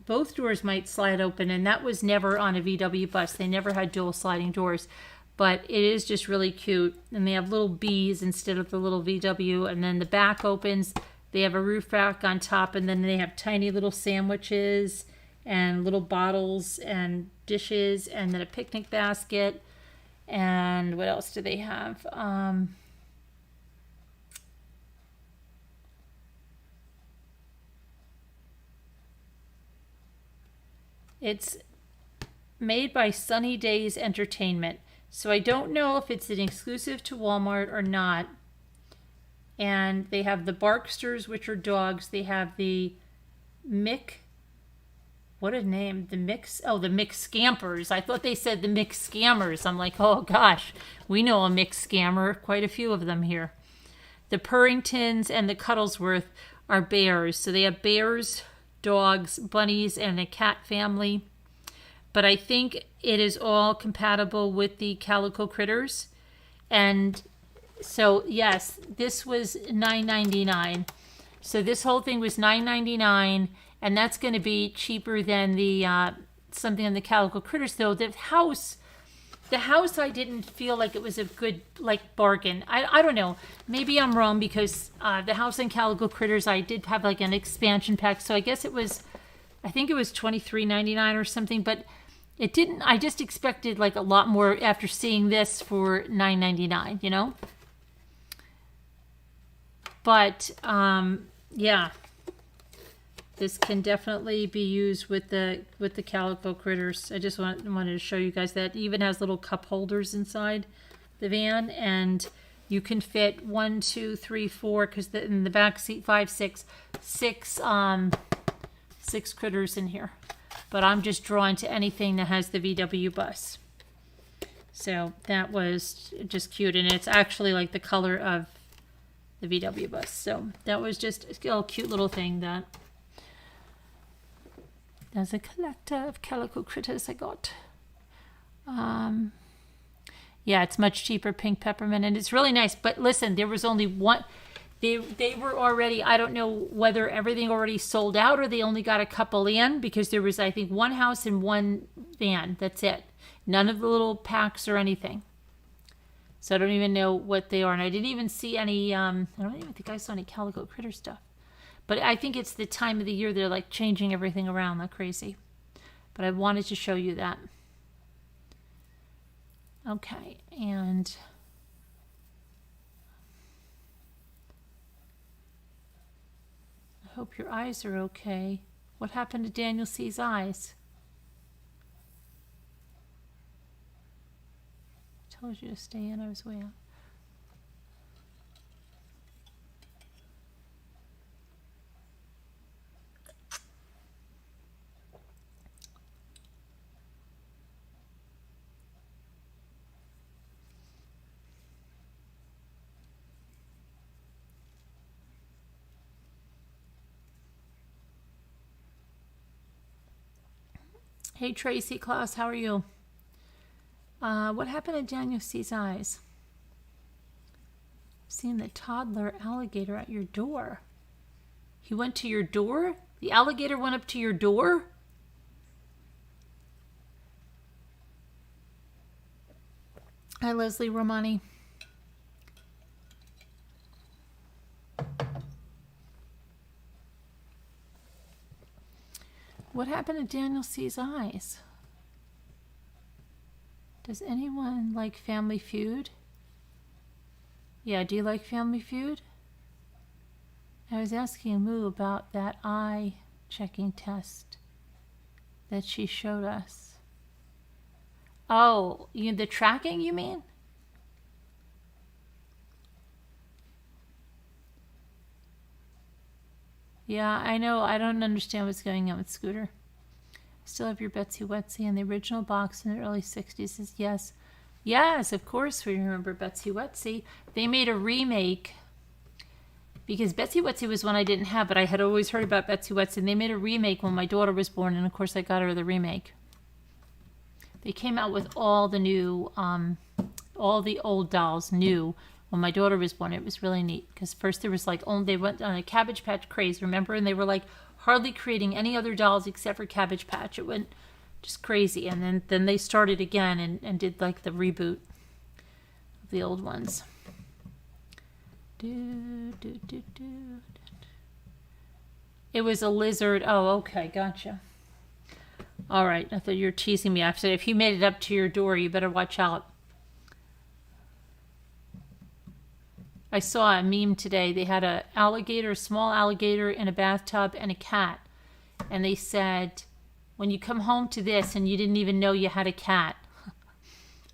both doors might slide open, and that was never on a VW bus. They never had dual sliding doors, but it is just really cute. And they have little bees instead of the little VW, and then the back opens. They have a roof rack on top, and then they have tiny little sandwiches and little bottles and dishes, and then a picnic basket. And what else do they have? made by Sunny Days Entertainment. So I don't know if it's an exclusive to Walmart or not. And they have the Barksters, which are dogs. They have the what a name, the McScampers. I thought they said the McScammers. I'm like, oh gosh, we know a McScammer, quite a few of them here. The Purringtons and the Cuddlesworth are bears. So they have bears, dogs, bunnies, and a cat family. But I think it is all compatible with the Calico Critters. And so, yes, this was $9.99. So this whole thing was $9.99, and that's going to be cheaper than the something on the Calico Critters. Though the house, I didn't feel like it was a good bargain. I don't know. Maybe I'm wrong because the house and Calico Critters, I did have like an expansion pack, so I guess I think it was $23.99 or something, but it didn't. I just expected like a lot more after seeing this for $9.99. You know. But yeah, this can definitely be used with the Calico Critters. I just wanted to show you guys that it even has little cup holders inside the van, and you can fit 1, 2, 3, 4 because in the back seat 5, 6 critters in here. But I'm just drawn to anything that has the VW bus. So that was just cute, and it's actually like the color of the VW bus. So that was just a cute little thing that there's a collector of Calico Critters I got. Yeah, it's much cheaper, pink peppermint, and it's really nice. But listen, there was only one. They were already, I don't know whether everything already sold out or they only got a couple in, because there was, I think, one house and one van. That's it. None of the little packs or anything. So I don't even know what they are. And I didn't even see any, I don't even think I saw any Calico Critter stuff. But I think it's the time of the year they're like changing everything around like crazy. But I wanted to show you that. Okay, and I hope your eyes are okay. What happened to Daniel C's eyes? I told you to stay in, I was way out. Hey Tracy, Klaus, how are you? What happened to Daniel C's eyes? I've seen the toddler alligator at your door. He went to your door? The alligator went up to your door? Hi, Leslie Romani. What happened to Daniel C's eyes? Does anyone like Family Feud? Yeah, do you like Family Feud? I was asking Moo about that eye checking test that she showed us. Oh, the tracking, you mean? Yeah, I know. I don't understand what's going on with Scooter. Still have your Betsy Wetsy in the original box in the early 60s. Says yes. Yes, of course we remember Betsy Wetsy. They made a remake because Betsy Wetsy was one I didn't have, but I had always heard about Betsy Wetsy. And they made a remake when my daughter was born, and of course I got her the remake. They came out with all the new, all the old dolls new. When my daughter was born, it was really neat because first there was like they went on a Cabbage Patch craze, remember? And they were like hardly creating any other dolls except for Cabbage Patch. It went just crazy. And then they started again and did like the reboot of the old ones. It was a lizard. Oh, okay, gotcha. All right, I thought you were teasing me. I said if he made it up to your door, you better watch out. I saw a meme today. They had a small alligator in a bathtub and a cat. And they said, when you come home to this and you didn't even know you had a cat. Or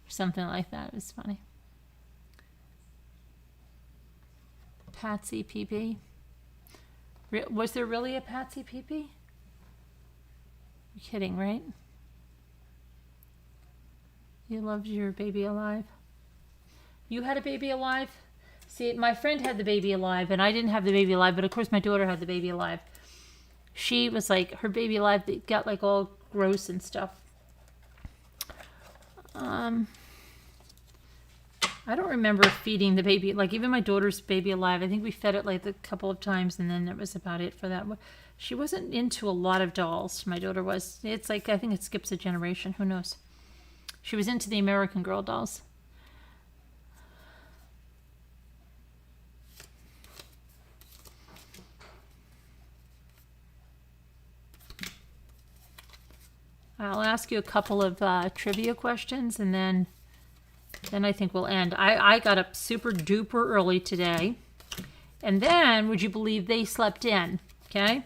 something like that. It was funny. Patsy PP. Was there really a Patsy PP? You're kidding, right? You loved your baby alive. You had a baby alive? See, my friend had the baby alive, and I didn't have the baby alive, but of course my daughter had the baby alive. She was like, her baby alive got like all gross and stuff. I don't remember feeding the baby, like even my daughter's baby alive. I think we fed it like a couple of times, and then that was about it for that. She wasn't into a lot of dolls. My daughter was. It's like, I think it skips a generation. Who knows? She was into the American Girl dolls. I'll ask you a couple of trivia questions, and then I think we'll end. I got up super duper early today, and then, would you believe, they slept in, okay?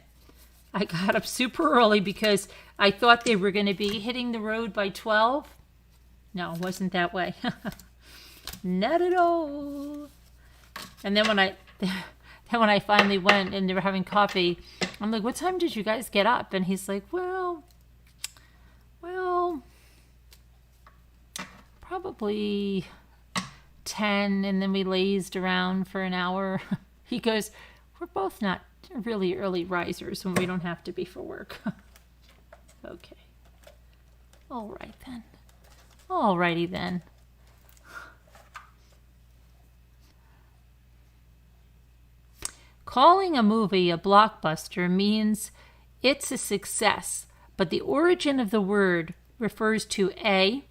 I got up super early because I thought they were going to be hitting the road by 12. No, it wasn't that way. Not at all. And then when I finally went and they were having coffee, I'm like, what time did you guys get up? And he's like, well, probably 10, and then we lazed around for an hour. He goes, we're both not really early risers when we don't have to be for work. Okay. All right then. All righty then. Calling a movie a blockbuster means it's a success, but the origin of the word refers to A,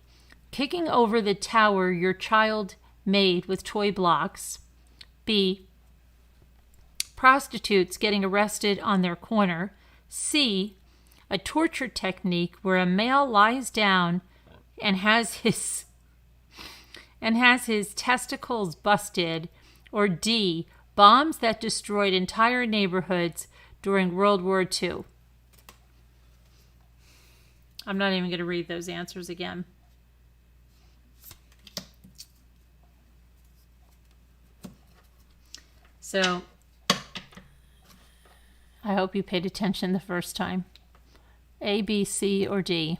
kicking over the tower your child made with toy blocks, B, prostitutes getting arrested on their corner, C, a torture technique where a male lies down and has his testicles busted, or D, bombs that destroyed entire neighborhoods during World War II. I'm not even going to read those answers again. So, I hope you paid attention the first time. A, B, C, or D?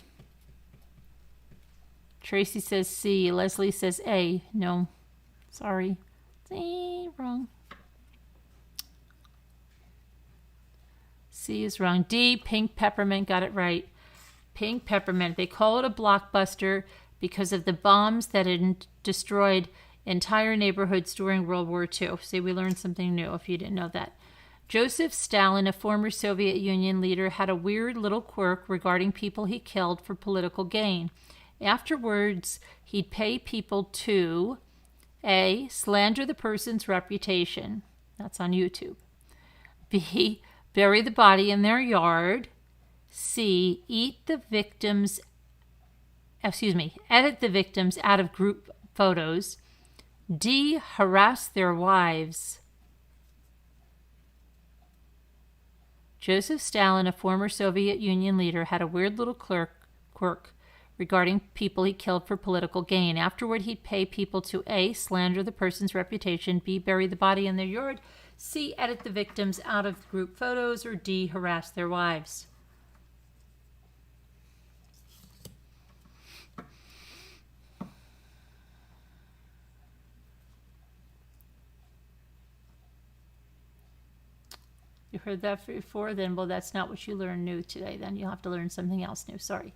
Tracy says C. Leslie says A. No. Sorry. C, wrong. C is wrong. D, pink peppermint, got it right. Pink peppermint. They call it a blockbuster because of the bombs that had destroyed entire neighborhoods during World War II. See, we learned something new if you didn't know that. Joseph Stalin, a former Soviet Union leader, had a weird little quirk regarding people he killed for political gain. Afterwards, he'd pay people to A, slander the person's reputation. That's on YouTube. B, bury the body in their yard. C, edit the victims out of group photos. D, harass their wives. Joseph Stalin, a former Soviet Union leader, had a weird little quirk regarding people he killed for political gain. Afterward, he'd pay people to A, slander the person's reputation, B, bury the body in their yard, C, edit the victims out of group photos, or D, harass their wives. You heard that before? Then, well, that's not what you learned new today. Then you'll have to learn something else new. Sorry.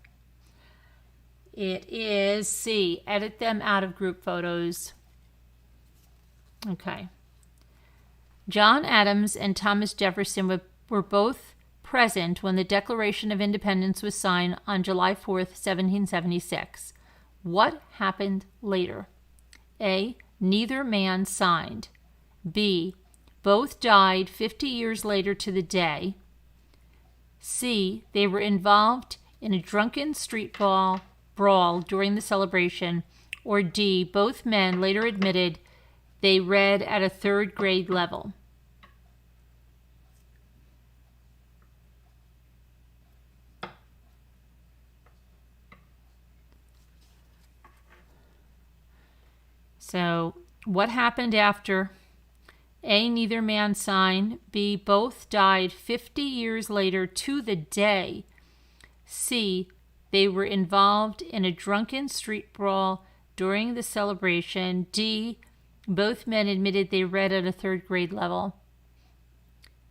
It is C. Edit them out of group photos. Okay. John Adams and Thomas Jefferson were both present when the Declaration of Independence was signed on July 4th, 1776. What happened later? A. Neither man signed. B. Both died 50 years later to the day. C. They were involved in a drunken street brawl during the celebration. Or D. Both men later admitted they read at a third grade level. So, what happened after? A, neither man signed. B, both died 50 years later to the day. C, they were involved in a drunken street brawl during the celebration. D, both men admitted they read at a third grade level.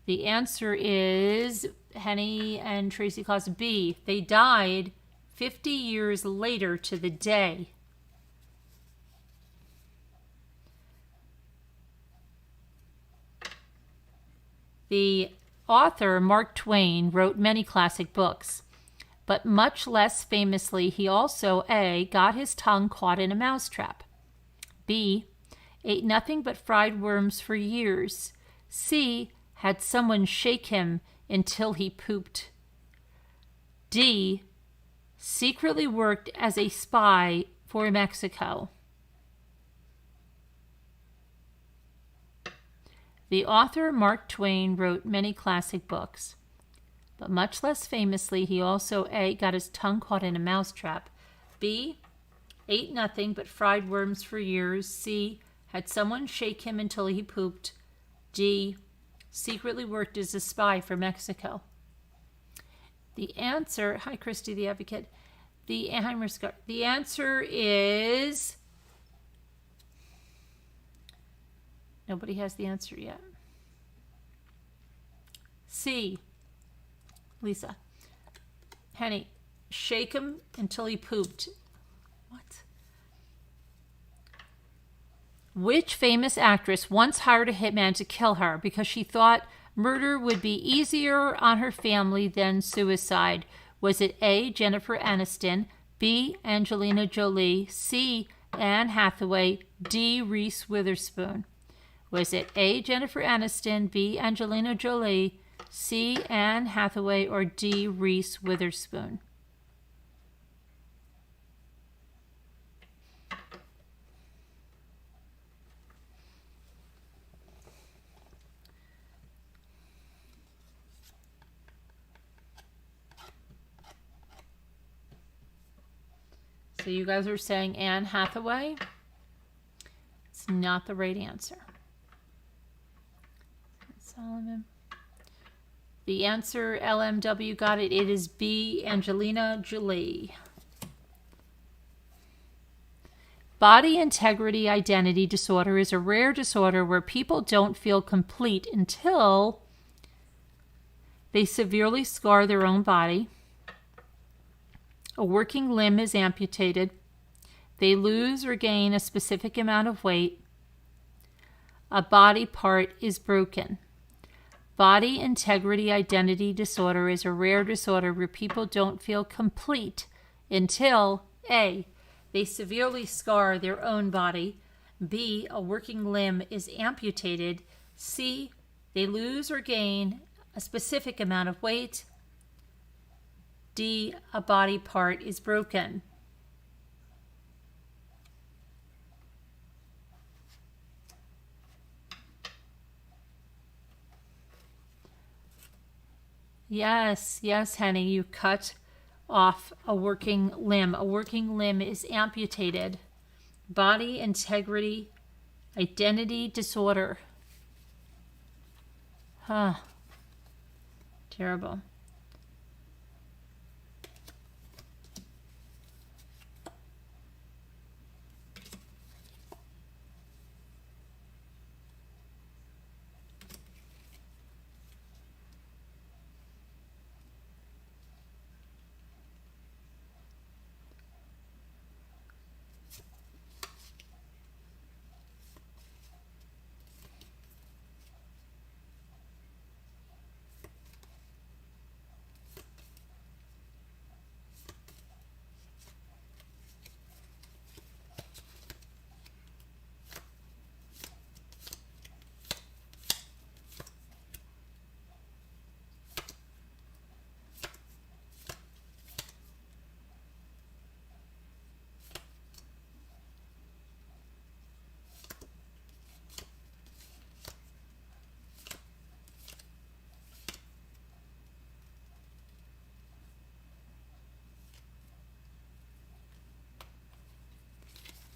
The answer is, Henny and Tracy Claus, B, they died 50 years later to the day. The author, Mark Twain, wrote many classic books, but much less famously, he also A, got his tongue caught in a mousetrap. B, ate nothing but fried worms for years. C, had someone shake him until he pooped. D, secretly worked as a spy for Mexico. The author, Mark Twain, wrote many classic books, but much less famously, he also A, got his tongue caught in a mousetrap. B, ate nothing but fried worms for years. C, had someone shake him until he pooped. D, secretly worked as a spy for Mexico. The answer, hi Christy the Advocate, the answer is, nobody has the answer yet. C, Lisa. Henny, shake him until he pooped. What? Which famous actress once hired a hitman to kill her because she thought murder would be easier on her family than suicide? Was it A, Jennifer Aniston, B, Angelina Jolie, C, Anne Hathaway, D, Reese Witherspoon? Was it A, Jennifer Aniston, B, Angelina Jolie, C, Anne Hathaway, or D, Reese Witherspoon? So you guys are saying Anne Hathaway. It's not the right answer. Solomon. The answer, LMW got it. It is B, Angelina Jolie. Body integrity identity disorder is a rare disorder where people don't feel complete until they severely scar their own body, a working limb is amputated, they lose or gain a specific amount of weight, a body part is broken. Body integrity identity disorder is a rare disorder where people don't feel complete until A, they severely scar their own body, B, a working limb is amputated, C, they lose or gain a specific amount of weight, D, a body part is broken. Yes, Henny, you cut off a working limb. A working limb is amputated. Body integrity identity disorder. Huh. Terrible.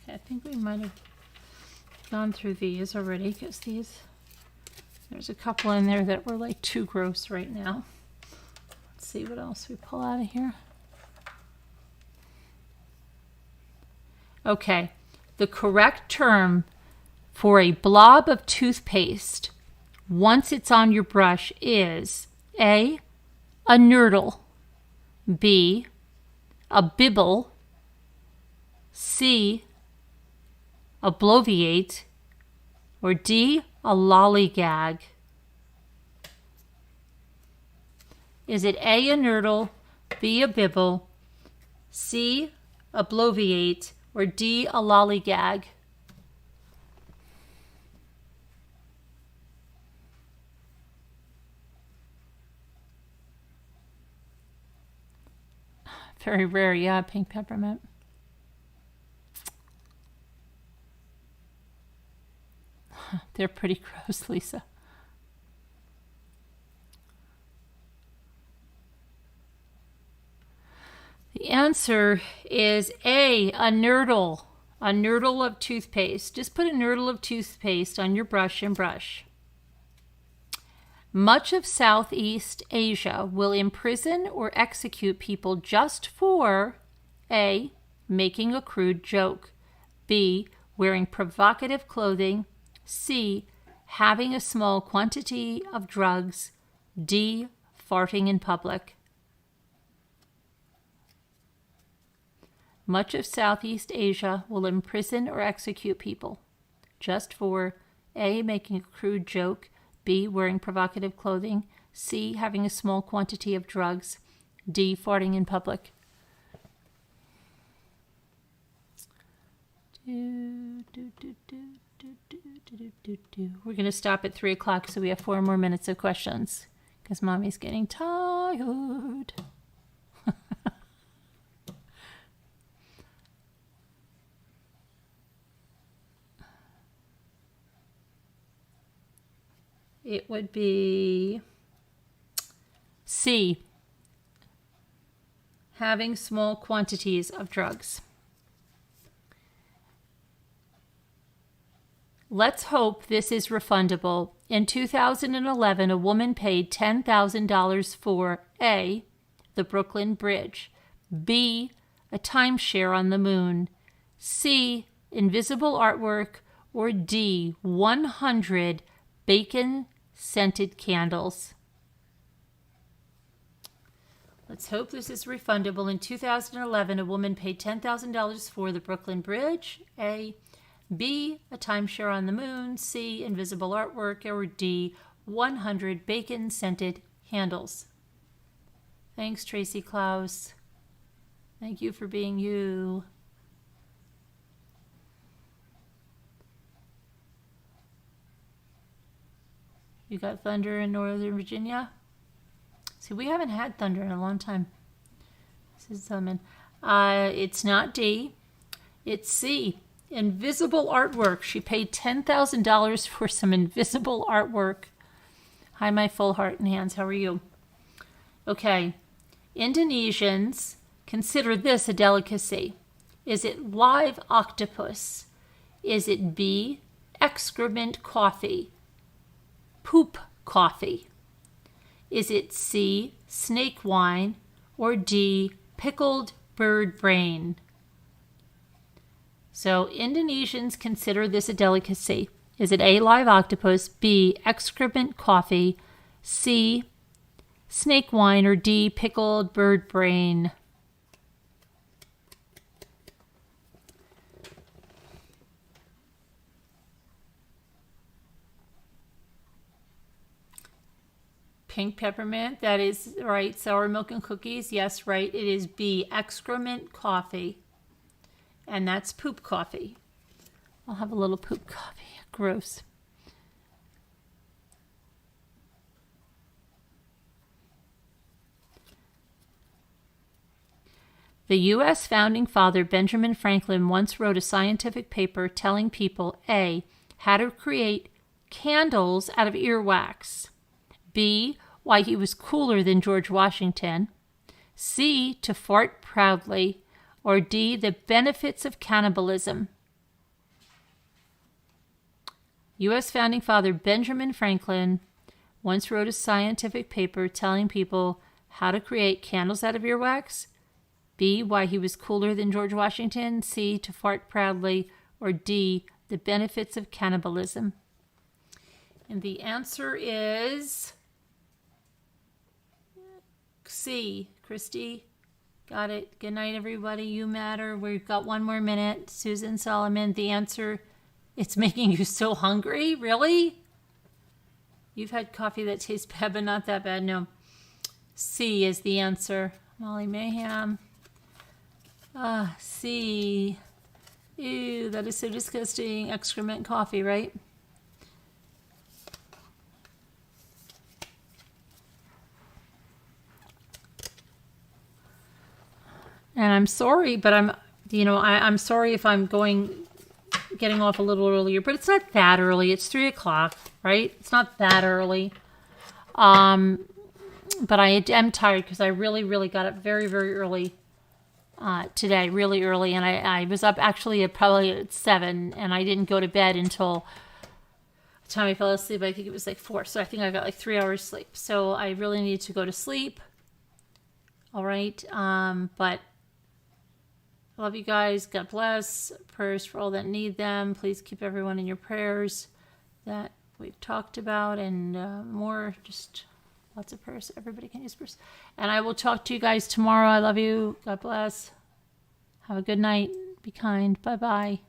I think we might have gone through these already because there's a couple in there that were like too gross right now. Let's see what else we pull out of here. Okay, the correct term for a blob of toothpaste once it's on your brush is A, a nurdle, B, a bibble, C, a bloviate, or D, a lollygag. Is it A, a nurdle, B, a bibble, C, a bloviate, or D, a lollygag? Very rare, yeah, pink peppermint. They're pretty gross, Lisa. The answer is A, a nurdle. A nurdle of toothpaste. Just put a nurdle of toothpaste on your brush and brush. Much of Southeast Asia will imprison or execute people just for A, making a crude joke, B, wearing provocative clothing, C, having a small quantity of drugs, D, farting in public. Much of Southeast Asia will imprison or execute people just for A, making a crude joke, B, wearing provocative clothing, C, having a small quantity of drugs, D, farting in public. We're going to stop at 3 o'clock so we have 4 more minutes of questions because Mommy's getting tired. It would be C, having small quantities of drugs. Let's hope this is refundable. In 2011, a woman paid $10,000 for A, the Brooklyn Bridge, B, a timeshare on the moon, C, invisible artwork, or D, 100 bacon-scented candles. Let's hope this is refundable. In 2011, a woman paid $10,000 for the Brooklyn Bridge, A, B, a timeshare on the moon, C, invisible artwork, or D, 100 bacon-scented candles. Thanks, Tracy Klaus. Thank you for being you. You got thunder in Northern Virginia? See, we haven't had thunder in a long time. This is something. It's not D. It's C. Invisible artwork. She paid $10,000 for some invisible artwork. Hi, my full heart and hands. How are you? Okay. Indonesians consider this a delicacy. Is it live octopus? Is it B, excrement coffee? Poop coffee? Is it C, snake wine, or D, pickled bird brain? So Indonesians consider this a delicacy. Is it A, live octopus, B, excrement coffee, C, snake wine, or D, pickled bird brain? Pink peppermint, that is right. Sour milk and cookies, yes, right. It is B, excrement coffee. And that's poop coffee. I'll have a little poop coffee. Gross. The U.S. founding father Benjamin Franklin once wrote a scientific paper telling people A, how to create candles out of earwax, B, why he was cooler than George Washington, C, to fart proudly, or D, the benefits of cannibalism. U.S. founding father Benjamin Franklin once wrote a scientific paper telling people how to create candles out of earwax. B, why he was cooler than George Washington. C, to fart proudly. Or D, the benefits of cannibalism. And the answer is C. Christy, got it. Good night, everybody. You matter. We've got one more minute. Susan Solomon, the answer, it's making you so hungry? Really? You've had coffee that tastes bad, but not that bad. No. C is the answer. Molly Mayhem. C. Ew, that is so disgusting. Excrement coffee, right? And I'm sorry, but I'm sorry if I'm getting off a little earlier, but it's not that early. It's 3 o'clock, right? It's not that early. But I am tired because I really, really got up very, very early today, really early. And I was up actually probably at 7, and I didn't go to bed until the time I fell asleep. I think it was like 4. So I think I got like 3 hours sleep. So I really need to go to sleep. All right. But I love you guys. God bless. Prayers for all that need them. Please keep everyone in your prayers that we've talked about, and more, just lots of prayers. Everybody can use prayers. And I will talk to you guys tomorrow. I love you. God bless. Have a good night. Be kind. Bye-bye.